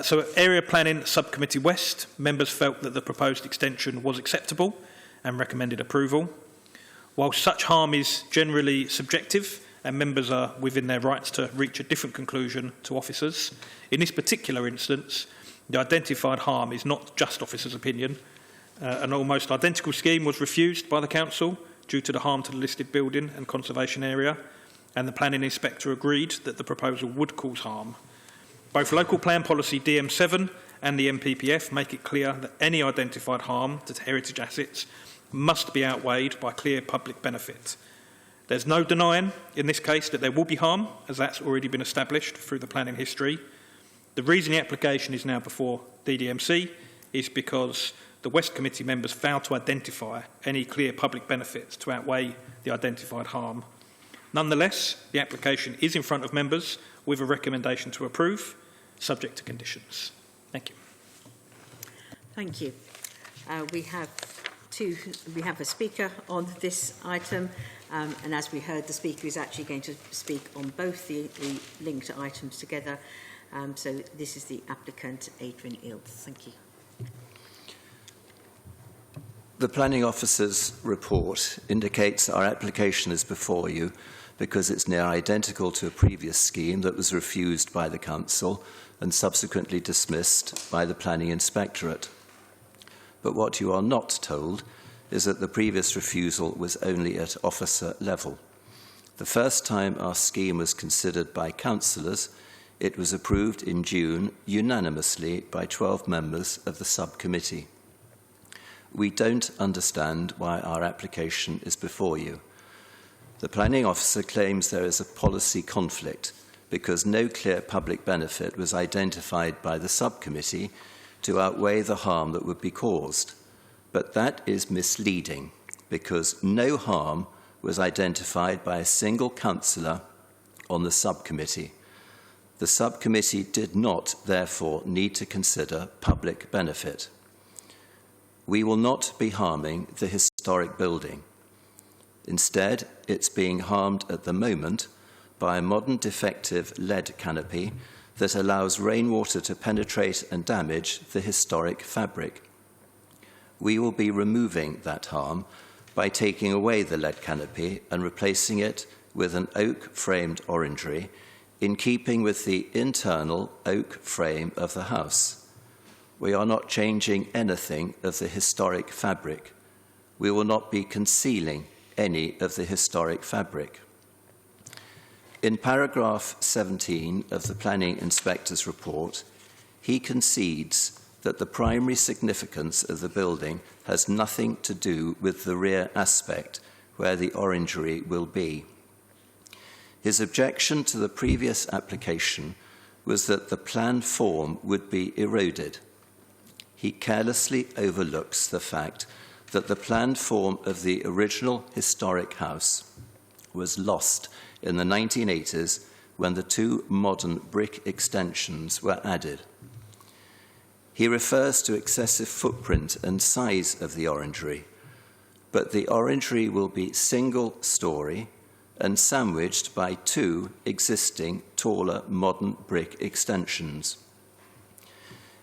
So at Area Planning Subcommittee West, members felt that the proposed extension was acceptable and recommended approval. While such harm is generally subjective and members are within their rights to reach a different conclusion to officers, in this particular instance, the identified harm is not just officers' opinion. An almost identical scheme was refused by the council due to the harm to the listed building and conservation area, and the planning inspector agreed that the proposal would cause harm. Both local plan policy DM7 and the MPPF make it clear that any identified harm to heritage assets must be outweighed by clear public benefit. There's no denying in this case that there will be harm, as that's already been established through the planning history. The reason the application is now before DDMC is because the West Committee members failed to identify any clear public benefits to outweigh the identified harm. Nonetheless, the application is in front of members with a recommendation to approve, subject to conditions. Thank you. Thank you. We have a speaker on this item, and as we heard, the speaker is actually going to speak on both the linked items together. So this is the applicant, Adrian Eales. Thank you. The Planning Officer's report indicates our application is before you because it's near identical to a previous scheme that was refused by the Council and subsequently dismissed by the Planning Inspectorate. But what you are not told is that the previous refusal was only at officer level. The first time our scheme was considered by councillors, it was approved in June unanimously by 12 members of the subcommittee. We don't understand why our application is before you. The Planning Officer claims there is a policy conflict because no clear public benefit was identified by the subcommittee to outweigh the harm that would be caused. But that is misleading because no harm was identified by a single councillor on the subcommittee. The subcommittee did not, therefore, need to consider public benefit. We will not be harming the historic building. Instead, it's being harmed at the moment by a modern defective lead canopy that allows rainwater to penetrate and damage the historic fabric. We will be removing that harm by taking away the lead canopy and replacing it with an oak-framed orangery in keeping with the internal oak frame of the house. We are not changing anything of the historic fabric. We will not be concealing any of the historic fabric. In paragraph 17 of the Planning Inspector's report, he concedes that the primary significance of the building has nothing to do with the rear aspect where the orangery will be. His objection to the previous application was that the plan form would be eroded. He carelessly overlooks the fact that the planned form of the original historic house was lost in the 1980s when the two modern brick extensions were added. He refers to excessive footprint and size of the orangery, but the orangery will be single-storey and sandwiched by two existing taller modern brick extensions.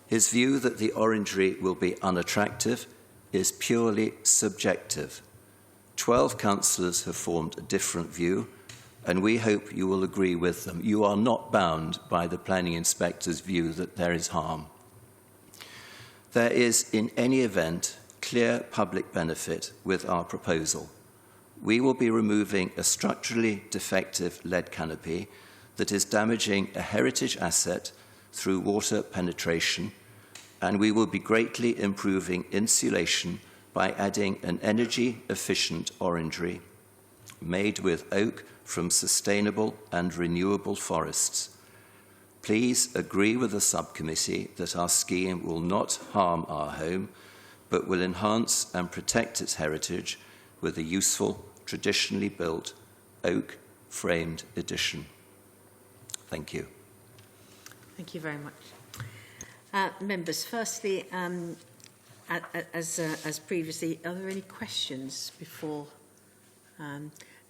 His view that the orangery will be unattractive is purely subjective. 12 councillors have formed a different view, and we hope you will agree with them. You are not bound by the planning inspector's view that there is harm. There is, in any event, clear public benefit with our proposal. We will be removing a structurally defective lead canopy that is damaging a heritage asset through water penetration, and we will be greatly improving insulation by adding an energy-efficient orangery made with oak from sustainable and renewable forests. Please agree with the subcommittee that our scheme will not harm our home, but will enhance and protect its heritage with a useful, traditionally built, oak-framed addition. Thank you. Thank you very much. Members, firstly, as previously, are there any questions before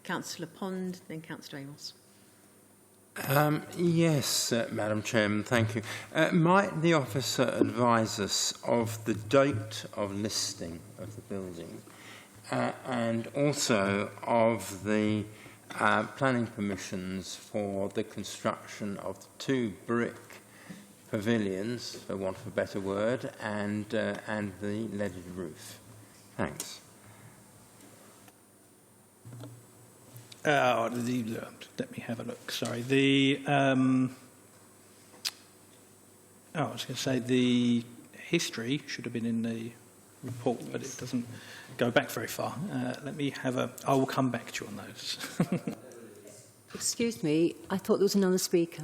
Councillor Pond, then Councillor Amos? Yes, Madam Chairman, thank you. Might the officer advise us of the date of listing of the building and also of the planning permissions for the construction of the 2 brick pavilions, for want of a better word, and the leaded roof? Thanks. Let me have a look. Sorry. I was going to say the history should have been in the report, but it doesn't go back very far. Let me have a... I will come back to you on those. Excuse me, I thought there was another speaker.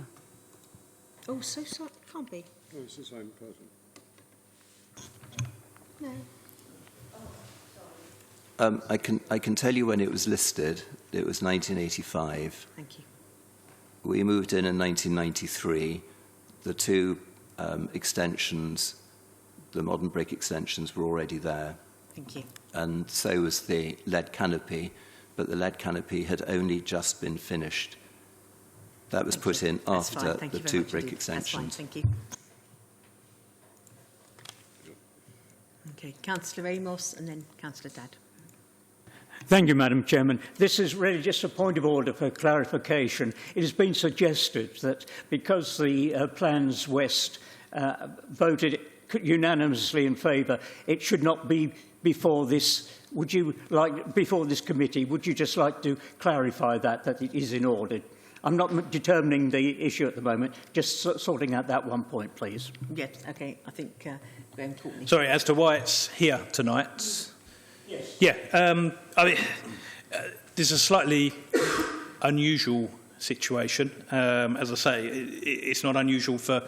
Oh, so sorry. Can't be. No, it's the same person. No. I can tell you when it was listed. It was 1985. Thank you. We moved in 1993. The 2 extensions, the modern brick extensions, were already there. Thank you. And so was the lead canopy, but the lead canopy had only just been finished. That was put in after the 2 brick extensions. Thank you. Okay, Councillor Amos and then Councillor Dadd. Thank you, Madam Chairman. This is really just a point of order for clarification. It has been suggested that because the Plans West voted unanimously in favour, it should not be before this. Before this committee, would you just like to clarify that it is in order? I'm not determining the issue at the moment, just sorting out that one point, please. Yes, okay. I think Graham Courtney. Sorry, as to why it's here tonight. Yes. Yeah, I mean, this is a slightly unusual situation. As I say, it's not unusual for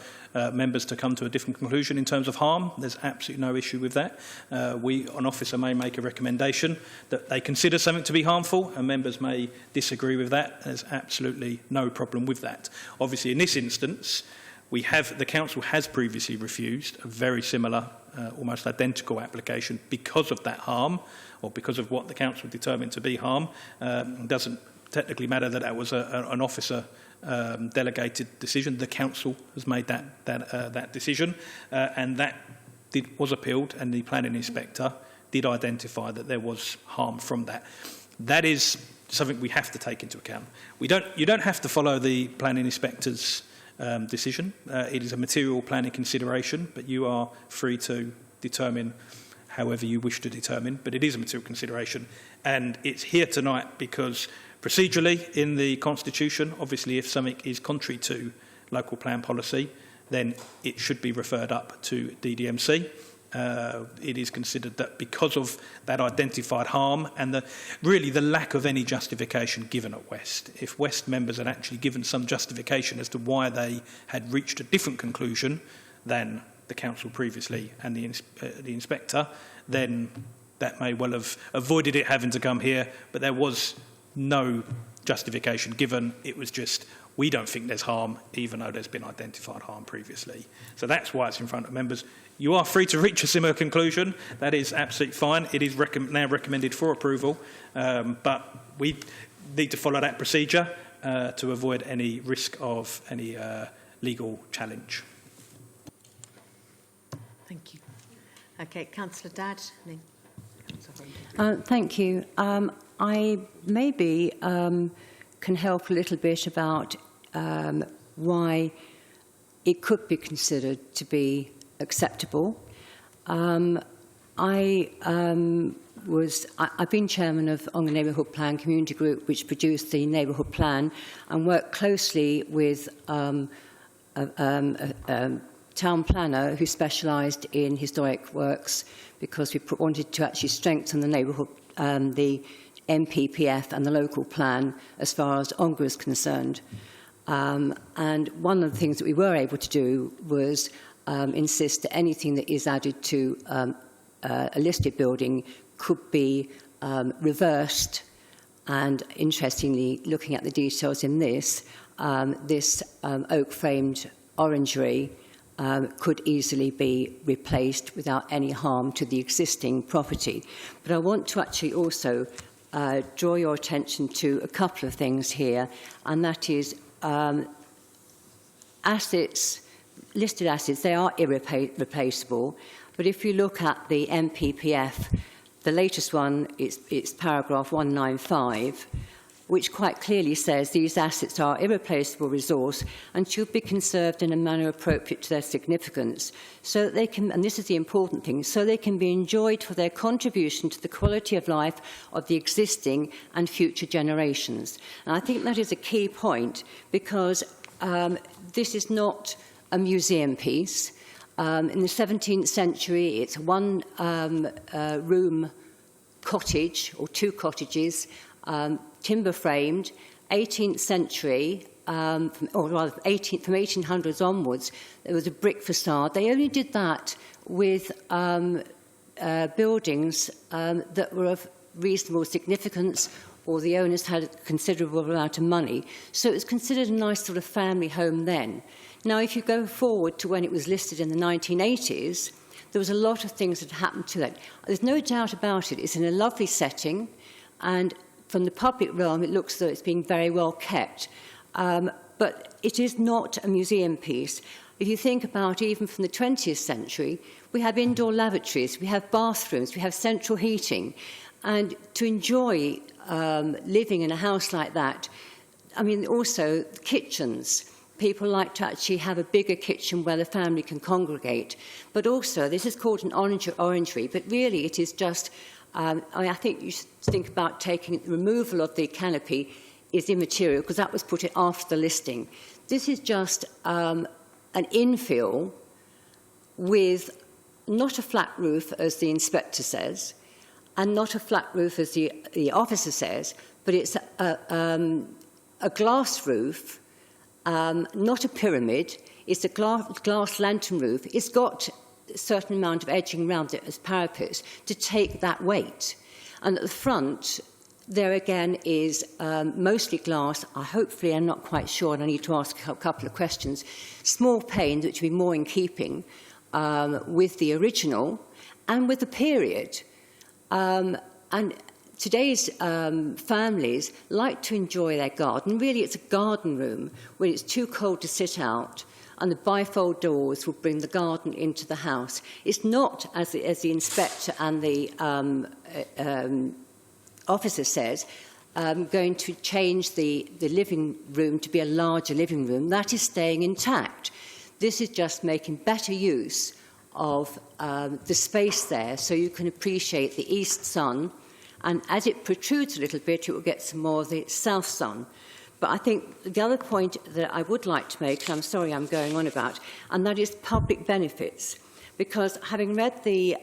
members to come to a different conclusion in terms of harm. There's absolutely no issue with that. An officer may make a recommendation that they consider something to be harmful, and members may disagree with that. There's absolutely no problem with that. Obviously, in this instance, the council has previously refused a very similar, almost identical application because of that harm, or because of what the council determined to be harm. It doesn't technically matter that that was an officer delegated decision. The council has made that decision, and that was appealed, and the planning inspector did identify that there was harm from that. That is something we have to take into account. You don't have to follow the planning inspector's decision. It is a material planning consideration, but you are free to determine however you wish to determine, but it is a material consideration, and it's here tonight because procedurally in the Constitution, obviously if something is contrary to local plan policy, then it should be referred up to DDMC. It is considered that because of that identified harm and really the lack of any justification given at West, if West members had actually given some justification as to why they had reached a different conclusion than the council previously and the inspector, then that may well have avoided it having to come here, but there was no justification given. It was just, we don't think there's harm, even though there's been identified harm previously. So that's why it's in front of members. You are free to reach a similar conclusion. That is absolutely fine. It is now recommended for approval, but we need to follow that procedure to avoid any risk of any legal challenge. Thank you. Okay, Councillor Dadd, and then Thank you. I maybe can help a little bit about why it could be considered to be acceptable. I've been chairman of Ongar Neighbourhood Plan Community Group, which produced the neighbourhood plan, and worked closely with a town planner who specialised in historic works, because we wanted to actually strengthen the neighbourhood, the MPPF and the local plan as far as Ongar is concerned. And one of the things that we were able to do was insist that anything that is added to a listed building could be reversed. And interestingly, looking at the details in this, this oak-framed orangery could easily be replaced without any harm to the existing property. But I want to actually also draw your attention to a couple of things here, and that is assets, listed assets, they are irreplaceable. But if you look at the MPPF, the latest one, it's paragraph 195, which quite clearly says these assets are irreplaceable resource and should be conserved in a manner appropriate to their significance, so that they can, and this is the important thing, so they can be enjoyed for their contribution to the quality of life of the existing and future generations. And I think that is a key point, because this is not a museum piece. In the 17th century, it's one room cottage, or two cottages, timber framed. 18th century, or rather from 1800s onwards, there was a brick facade. They only did that with buildings that were of reasonable significance, or the owners had a considerable amount of money. So it was considered a nice sort of family home then. Now, if you go forward to when it was listed in the 1980s, there was a lot of things that happened to it. There's no doubt about it. It's in a lovely setting, and from the public realm, it looks as though it's being very well kept. But it is not a museum piece. If you think about even from the 20th century, we have indoor lavatories, we have bathrooms, we have central heating. And to enjoy living in a house like that, I mean, also kitchens. People like to actually have a bigger kitchen where the family can congregate. But also, this is called an orangery, but really it is just, I think you should think about taking the removal of the canopy is immaterial, because that was put in after the listing. This is just an infill with not a flat roof, as the inspector says, and not a flat roof, as the officer says, but it's a glass roof, not a pyramid. It's a glass lantern roof. It's got a certain amount of edging around it as parapets to take that weight. And at the front, there again is mostly glass. Hopefully, I'm not quite sure, and I need to ask a couple of questions. Small panes, which would be more in keeping with the original and with the period. And today's families like to enjoy their garden. Really, it's a garden room when it's too cold to sit out, and the bifold doors will bring the garden into the house. It's not, as the inspector and the officer says, going to change the living room to be a larger living room. That is staying intact. This is just making better use of the space there, so you can appreciate the east sun, and as it protrudes a little bit, it will get some more of the south sun. But I think the other point that I would like to make, and I'm sorry I'm going on about, and that is public benefits. Because having read the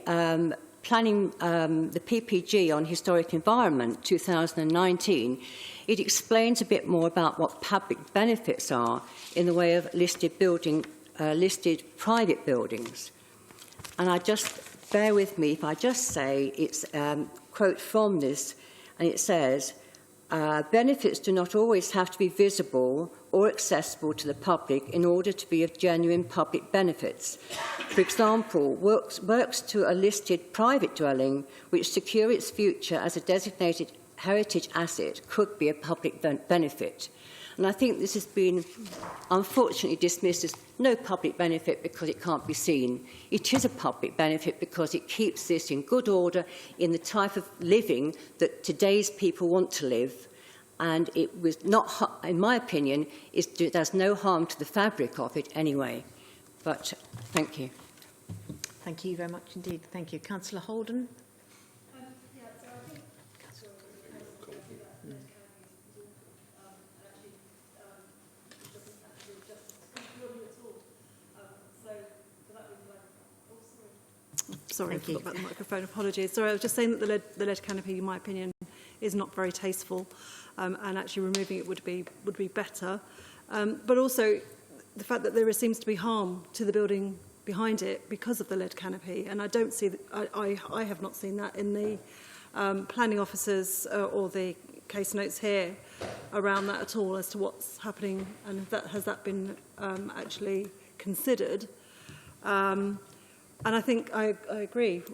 planning, the PPG on Historic Environment 2019, it explains a bit more about what public benefits are in the way of listed private buildings. And I just, bear with me, if I just say, it's quote from this, and it says, benefits do not always have to be visible or accessible to the public in order to be of genuine public benefits. For example, works to a listed private dwelling which secure its future as a designated heritage asset could be a public benefit. And I think this has been unfortunately dismissed as no public benefit because it can't be seen. It is a public benefit because it keeps this in good order in the type of living that today's people want to live. And it was not, in my opinion, there's no harm to the fabric of it anyway. But thank you. Thank you very much indeed. Thank you. Councillor Holden. Sorry, I forgot about the microphone. Apologies. Sorry, I was just saying that the lead canopy, in my opinion, is not very tasteful, and actually removing it would be better. But also, the fact that there seems to be harm to the building behind it because of the lead canopy, and I don't see I have not seen that in the planning officers or the case notes here around that at all as to what's happening, and has that been actually considered. And I think I agree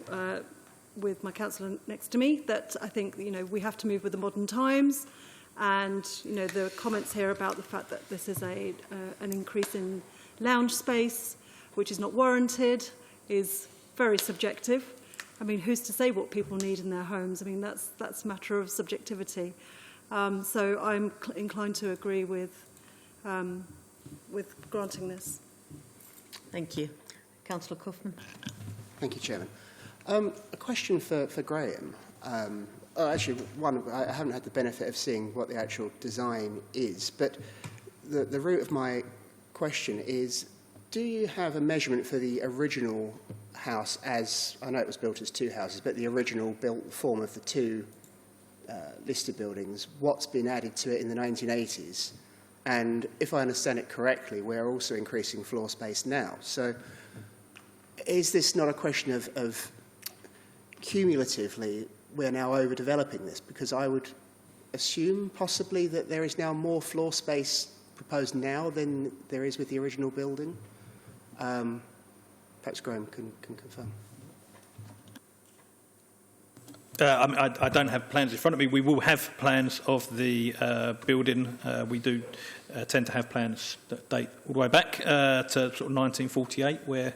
with my councillor next to me that I think, you know, we have to move with the modern times, and, you know, the comments here about the fact that this is an increase in lounge space, which is not warranted, is very subjective. I mean, who's to say what people need in their homes? I mean, that's a matter of subjectivity. So I'm inclined to agree with granting this. Thank you. Councillor Kaufman. Thank you, Chairman. A question for Graham. Actually, one, I haven't had the benefit of seeing what the actual design is, but the root of my question is, do you have a measurement for the original house as, I know it was built as two houses, but the original built form of the two listed buildings, what's been added to it in the 1980s? And if I understand it correctly, we're also increasing floor space now. So is this not a question of cumulatively we're now overdeveloping this? Because I would assume possibly that there is now more floor space proposed now than there is with the original building. Perhaps Graham can confirm. I don't have plans in front of me. We will have plans of the building. We do tend to have plans that date all the way back to sort of 1948, where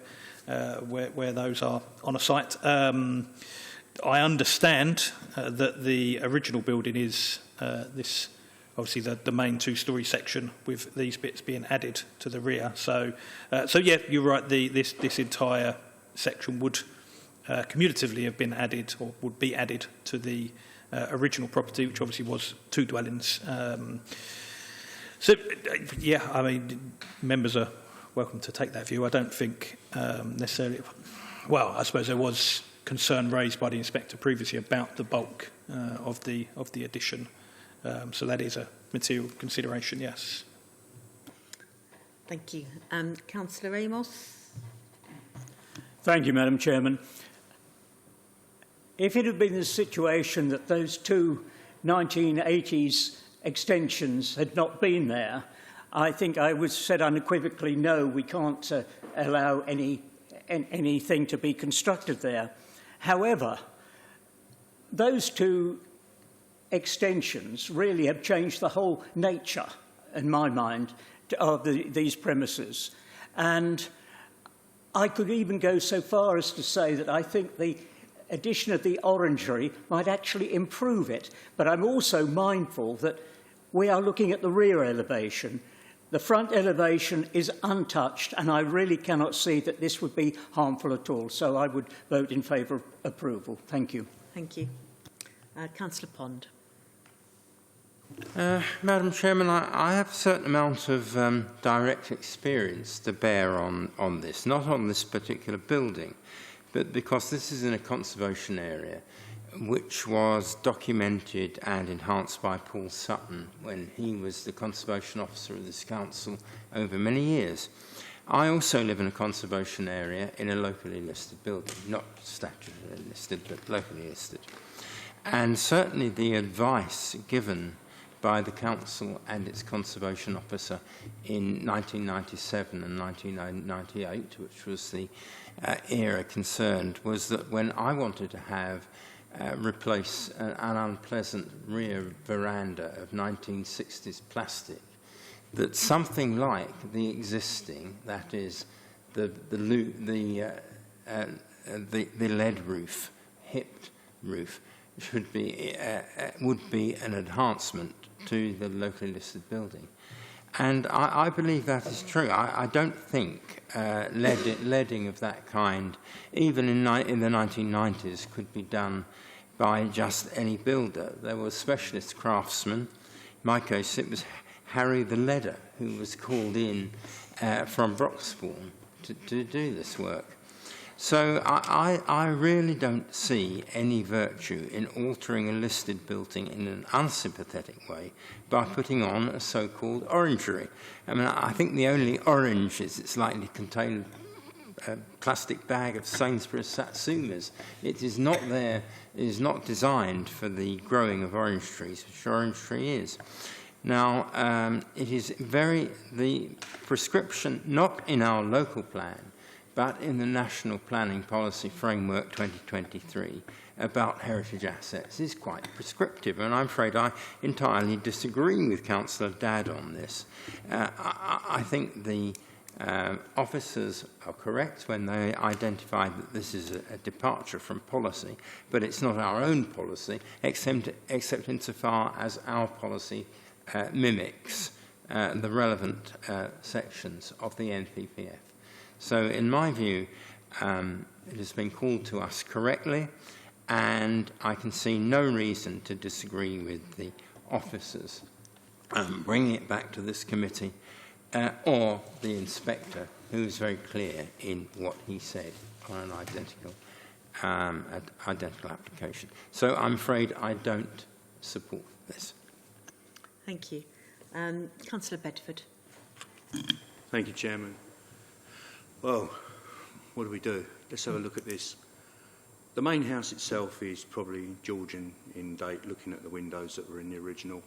those are on a site. I understand that the original building is this, obviously the main two-storey section with these bits being added to the rear. So yeah, you're right. This entire section would cumulatively have been added, or would be added to the original property, which obviously was two dwellings. So yeah, I mean, members are welcome to take that view. I don't think necessarily. Well, I suppose there was concern raised by the inspector previously about the bulk of the addition. So that is a material consideration, yes. Thank you. Councillor Amos. Thank you, Madam Chairman. If it had been the situation that those two 1980s extensions had not been there, I think I would have said unequivocally, no, we can't allow anything to be constructed there. However, those two extensions really have changed the whole nature, in my mind, of these premises. And I could even go so far as to say that I think the addition of the orangery might actually improve it. But I'm also mindful that we are looking at the rear elevation. The front elevation is untouched, and I really cannot see that this would be harmful at all. So I would vote in favour of approval. Thank you. Thank you. Councillor Pond. Madam Chairman, I have a certain amount of direct experience to bear on this, not on this particular building, but because this is in a conservation area which was documented and enhanced by Paul Sutton when he was the conservation officer of this council over many years. I also live in a conservation area in a locally listed building, not statutorily listed, but locally listed. And certainly the advice given by the council and its conservation officer in 1997 and 1998, which was the era concerned, was that when I wanted to have replace an unpleasant rear veranda of 1960s plastic that something like the existing, that is, the lead roof, hipped roof, would be an enhancement to the locally listed building. And I believe that is true. I don't think leading of that kind, even in the 1990s, could be done by just any builder. There were specialist craftsmen. In my case, it was Harry the Leader who was called in from Broxbourne to do this work. So I really don't see any virtue in altering a listed building in an unsympathetic way by putting on a so-called orangery. I mean, I think the only orange is it's likely to contain a plastic bag of Sainsbury's Satsumas. It is not there, it is not designed for the growing of orange trees, which orange tree is. Now, it is the prescription, not in our local plan, but in the National Planning Policy Framework 2023 about heritage assets is quite prescriptive, and I'm afraid I entirely disagree with Councillor Dadd on this. I think the officers are correct when they identify that this is a departure from policy, but it's not our own policy, except insofar as our policy mimics the relevant sections of the NPPF. So, in my view, it has been called to us correctly, and I can see no reason to disagree with the officers bringing it back to this committee, or the inspector, who was very clear in what he said on an identical application. So, I'm afraid I don't support this. Thank you. Councillor Bedford. Thank you, Chairman. Well, what do? Let's have a look at this. The main house itself is probably Georgian in date, looking at the windows that were in the original.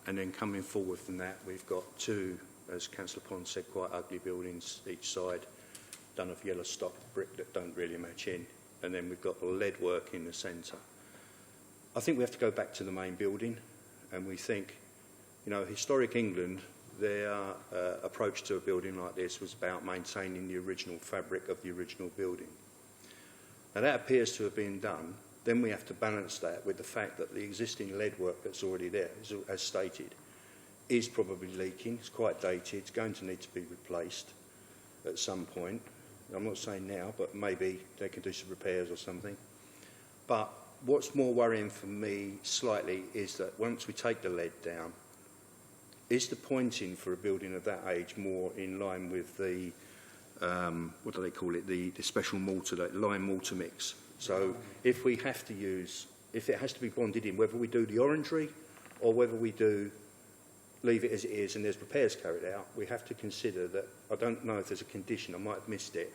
And then coming forward from that, we've got two, as Councillor Pond said, quite ugly buildings each side, done of yellow stock brick that don't really match in. And then we've got the lead work in the centre. I think we have to go back to the main building, and we think, you know, historic England, their approach to a building like this was about maintaining the original fabric of the original building. Now that appears to have been done. Then we have to balance that with the fact that the existing lead work that's already there, as stated, is probably leaking. It's quite dated. It's going to need to be replaced at some point. I'm not saying now, but maybe they can do some repairs or something. But what's more worrying for me slightly is that once we take the lead down, is the pointing for a building of that age more in line with the, what do they call it, the special mortar, the lime mortar mix? So if we have to use, if it has to be bonded in, whether we do the orangery or whether we do leave it as it is and there's repairs carried out, we have to consider that, I don't know if there's a condition, I might have missed it,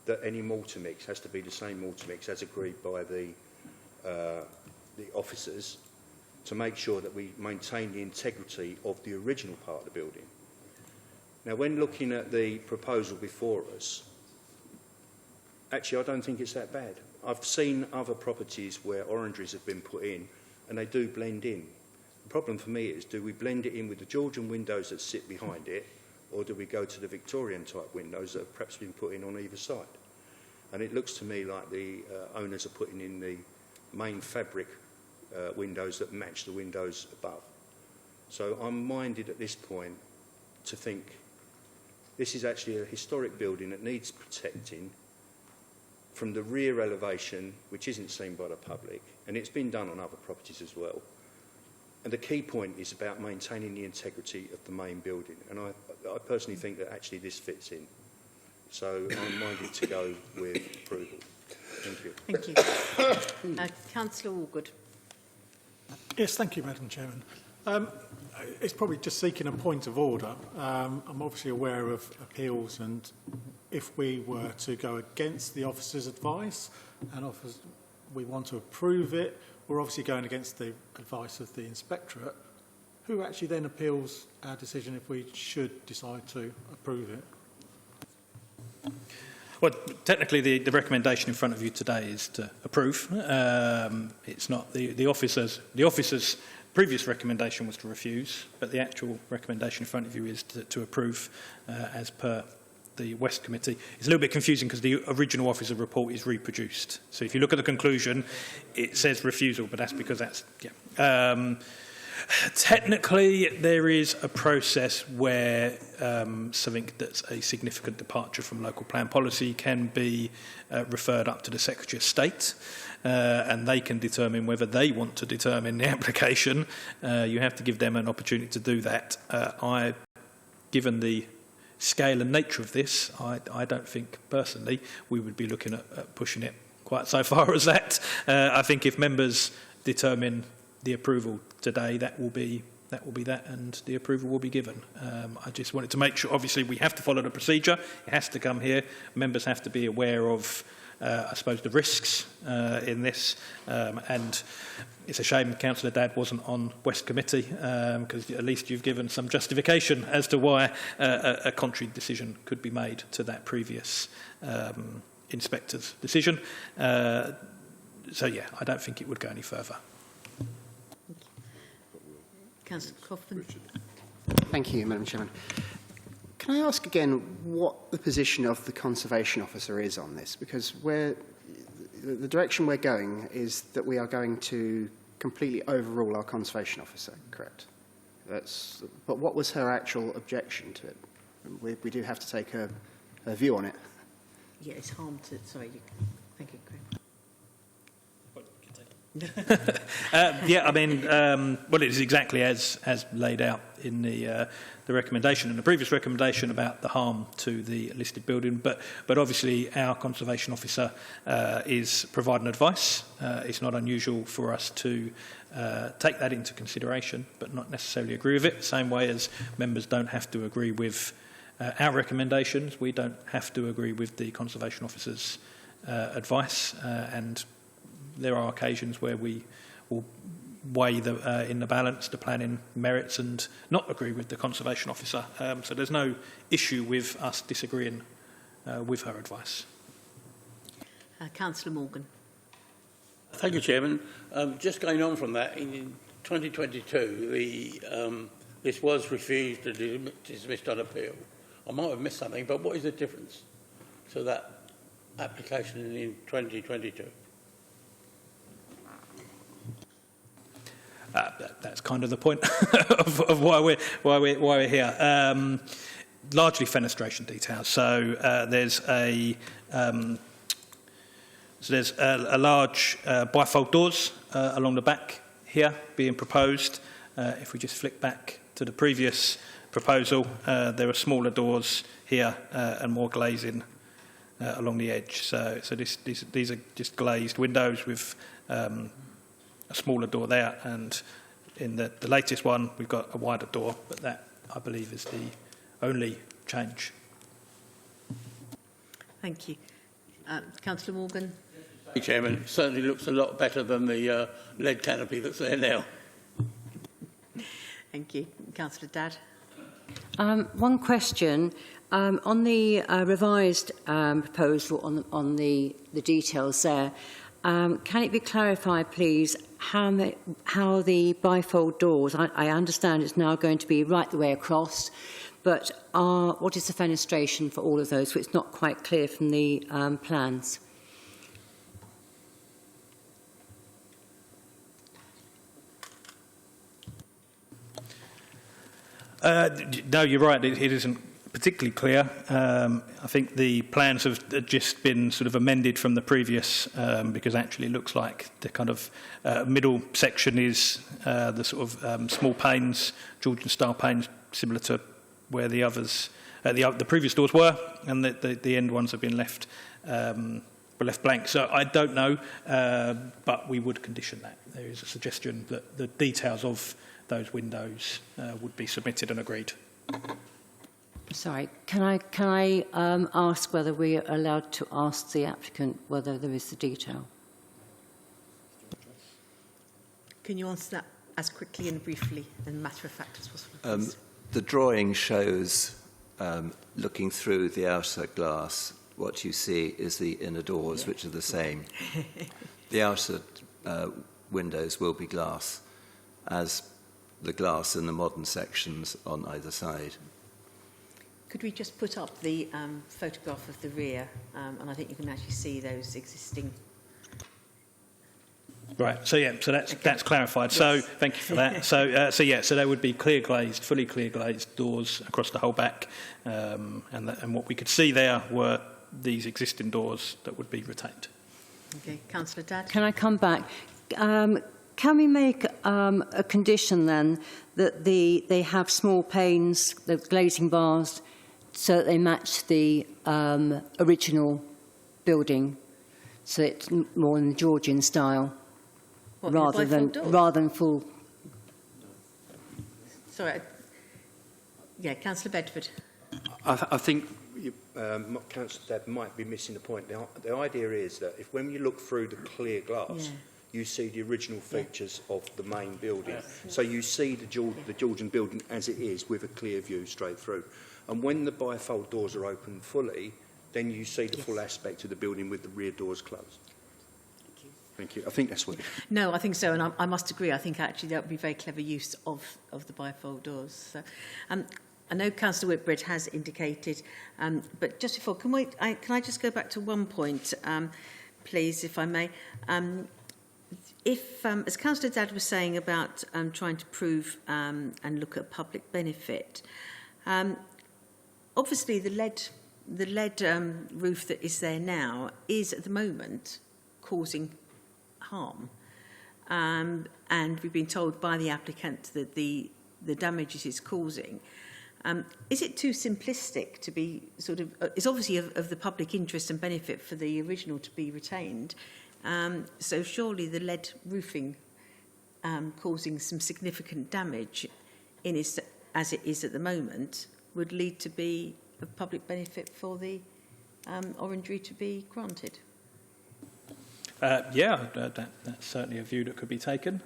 that any mortar mix has to be the same mortar mix as agreed by the officers, to make sure that we maintain the integrity of the original part of the building. Now, when looking at the proposal before us, actually, I don't think it's that bad. I've seen other properties where orangeries have been put in, and they do blend in. The problem for me is, do we blend it in with the Georgian windows that sit behind it, or do we go to the Victorian-type windows that have perhaps been put in on either side? And it looks to me like the owners are putting in the main fabric windows that match the windows above. So I'm minded at this point to think this is actually a historic building that needs protecting from the rear elevation, which isn't seen by the public, and it's been done on other properties as well. And the key point is about maintaining the integrity of the main building, and I personally think that actually this fits in. So I'm minded to go with approval. Thank you. Thank you. Councillor Allgood. Yes, thank you, Madam Chairman. It's probably just seeking a point of order. I'm obviously aware of appeals, and if we were to go against the officer's advice and we want to approve it, we're obviously going against the advice of the inspectorate. Who actually then appeals our decision if we should decide to approve it? Well, technically, the recommendation in front of you today is to approve. It's not the officers. The officers previous recommendation was to refuse, but the actual recommendation in front of you is to approve as per the West Committee. It's a little bit confusing because the original officer report is reproduced. So if you look at the conclusion, it says refusal, but that's because that's, yeah. Technically, there is a process where something that's a significant departure from local plan policy can be referred up to the Secretary of State, and they can determine whether they want to determine the application. You have to give them an opportunity to do that. Given the scale and nature of this, I don't think, personally, we would be looking at pushing it quite so far as that. I think if members determine the approval today, that will be that, and the approval will be given. I just wanted to make sure, obviously, we have to follow the procedure. It has to come here. Members have to be aware of, I suppose, the risks in this. And it's a shame Councillor Dadd wasn't on West Committee, because at least you've given some justification as to why a contrary decision could be made to that previous inspector's decision. So, yeah, I don't think it would go any further. Councillor Coughlin. Thank you, Madam Chairman. Can I ask again what the position of the Conservation Officer is on this? Because the direction we're going is that we are going to completely overrule our Conservation Officer, correct? But what was her actual objection to it? We do have to take her view on it. Yeah, it's harm to... Sorry, thank you, Graham. Yeah, I mean, well, it is exactly as laid out in the recommendation and the previous recommendation about the harm to the listed building. But obviously, our conservation officer is providing advice. It's not unusual for us to take that into consideration, but not necessarily agree with it. Same way as members don't have to agree with our recommendations, we don't have to agree with the conservation officer's advice, and there are occasions where we will weigh in the balance the planning merits and not agree with the conservation officer. So there's no issue with us disagreeing with her advice. Councillor Morgan. Thank you, Chairman. Just going on from that, in 2022, this was refused and dismissed on appeal. I might have missed something, but what is the difference to that application in 2022? That's kind of the point of why we're here. Largely fenestration details. So there's a large bifold doors along the back here being proposed. If we just flick back to the previous proposal, there are smaller doors here and more glazing along the edge. So these are just glazed windows with a smaller door there, and in the latest one we've got a wider door, but that I believe is the only change. Thank you. Councillor Morgan. Thank you, Chairman. It certainly looks a lot better than the lead canopy that's there now. Thank you. Councillor Dadd. One question. On the revised proposal on the details there, can it be clarified, please, how the bifold doors, I understand it's now going to be right the way across, but what is the fenestration for all of those? So it's not quite clear from the plans. No, you're right. It isn't particularly clear. I think the plans have just been sort of amended from the previous, because actually it looks like the kind of middle section is the sort of small panes, Georgian-style panes, similar to where the others, the previous doors were, and the end ones have been left blank. So I don't know, but we would condition that. There is a suggestion that the details of those windows would be submitted and agreed. Sorry, can I ask whether we are allowed to ask the applicant whether there is the detail? Can you answer that as quickly and briefly and matter of fact as possible, please? The drawing shows, looking through the outer glass, what you see is the inner doors, which are the same. The outer windows will be glass. as the glass in the modern sections on either side. Could we just put up the photograph of the rear, and I think you can actually see those existing. Right. So that's clarified. Yes. So thank you for that. So there would be clear glazed, fully clear glazed doors across the whole back, and what we could see there were these existing doors that would be retained. Okay, Councillor Dadd. Can I come back? Can we make a condition then that they have small panes, the glazing bars, so that they match the original building, so it's more in the Georgian style, rather than full? Sorry. Yeah, Councillor Bedford. I think Councillor Dadd might be missing the point. The idea is that when you look through the clear glass, you see the original features of the main building. So you see the Georgian building as it is, with a clear view straight through. And when the bifold doors are open fully, then you see the full aspect of the building with the rear doors closed. Thank you. I think that's what. No, I think so, and I must agree. I think actually that would be very clever use of the bifold doors. So, I know Councillor Whitbread has indicated, but just before, can I just go back to one point, please, if I may? As Councillor Dadd was saying about trying to prove and look at public benefit, obviously the lead roof that is there now is at the moment causing harm, and we've been told by the applicant that the damages it's causing. Is it too simplistic to be sort of... it's obviously of the public interest and benefit for the original to be retained. So surely the lead roofing causing some significant damage as it is at the moment would lead to be of public benefit for the orangery to be granted. That's certainly a view that could be taken.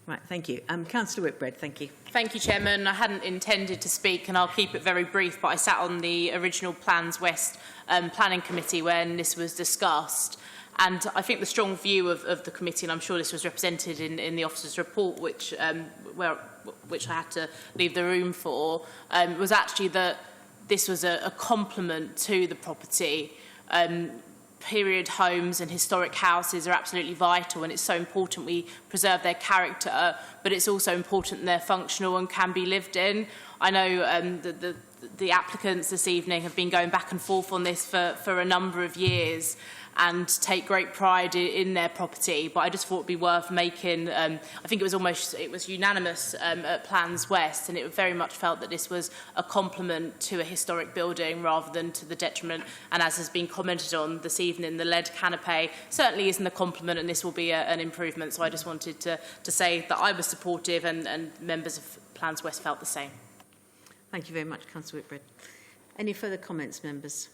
Right, thank you. Councillor Whitbread, thank you. Thank you, Chairman. I hadn't intended to speak, and I'll keep it very brief, but I sat on the original Plans West Planning Committee when this was discussed. And I think the strong view of the committee, and I'm sure this was represented in the officer's report, which I had to leave the room for, was actually that this was a complement to the property. Period homes and historic houses are absolutely vital, and it's so important we preserve their character, but it's also important they're functional and can be lived in. I know the applicants this evening have been going back and forth on this for a number of years and take great pride in their property, but I just thought it would be worth making, I think it was unanimous at Plans West, and it very much felt that this was a complement to a historic building rather than to the detriment, and as has been commented on this evening, the lead canopy certainly isn't a complement, and this will be an improvement, so I just wanted to say that I was supportive and members of Plans West felt the same. Thank you very much, Councillor Whitbread. Any further comments, members?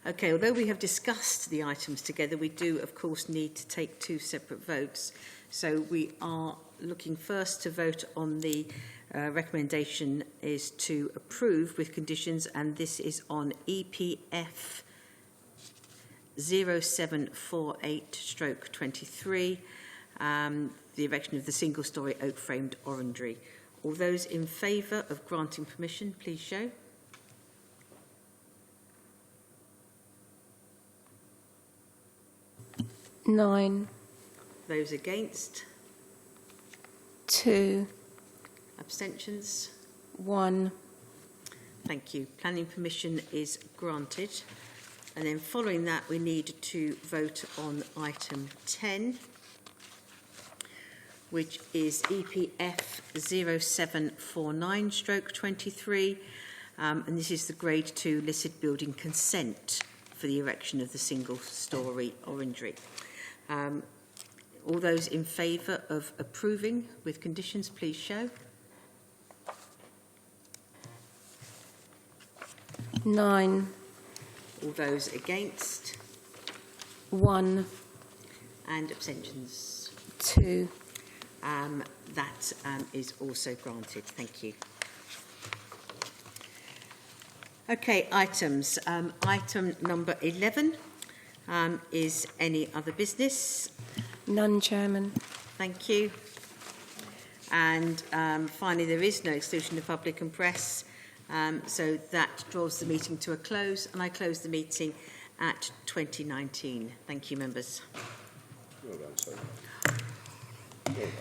Okay, although we have discussed the items together, we do, of course, need to take two separate votes. So we are looking first to vote on the recommendation is to approve with conditions, and this is on EPF 0748/23, the erection of the single-storey oak-framed orangery. All those in favour of granting permission, please show. Nine. Those against? 2. Abstentions? 1. Thank you. Planning permission is granted. And then following that, we need to vote on item 10, which is EPF 0749/23, and this is the Grade 2 listed building consent for the erection of the single-storey orangery. All those in favour of approving with conditions, please show. 9. All those against? 1. And abstentions? 2. That is also granted. Thank you. Okay, items. Item number 11 is any other business. None, Chairman. Thank you. And finally, there is no exclusion of public and press, so that draws the meeting to a close, and I close the meeting at 2019. Thank you, members. Well done, sir. Well done.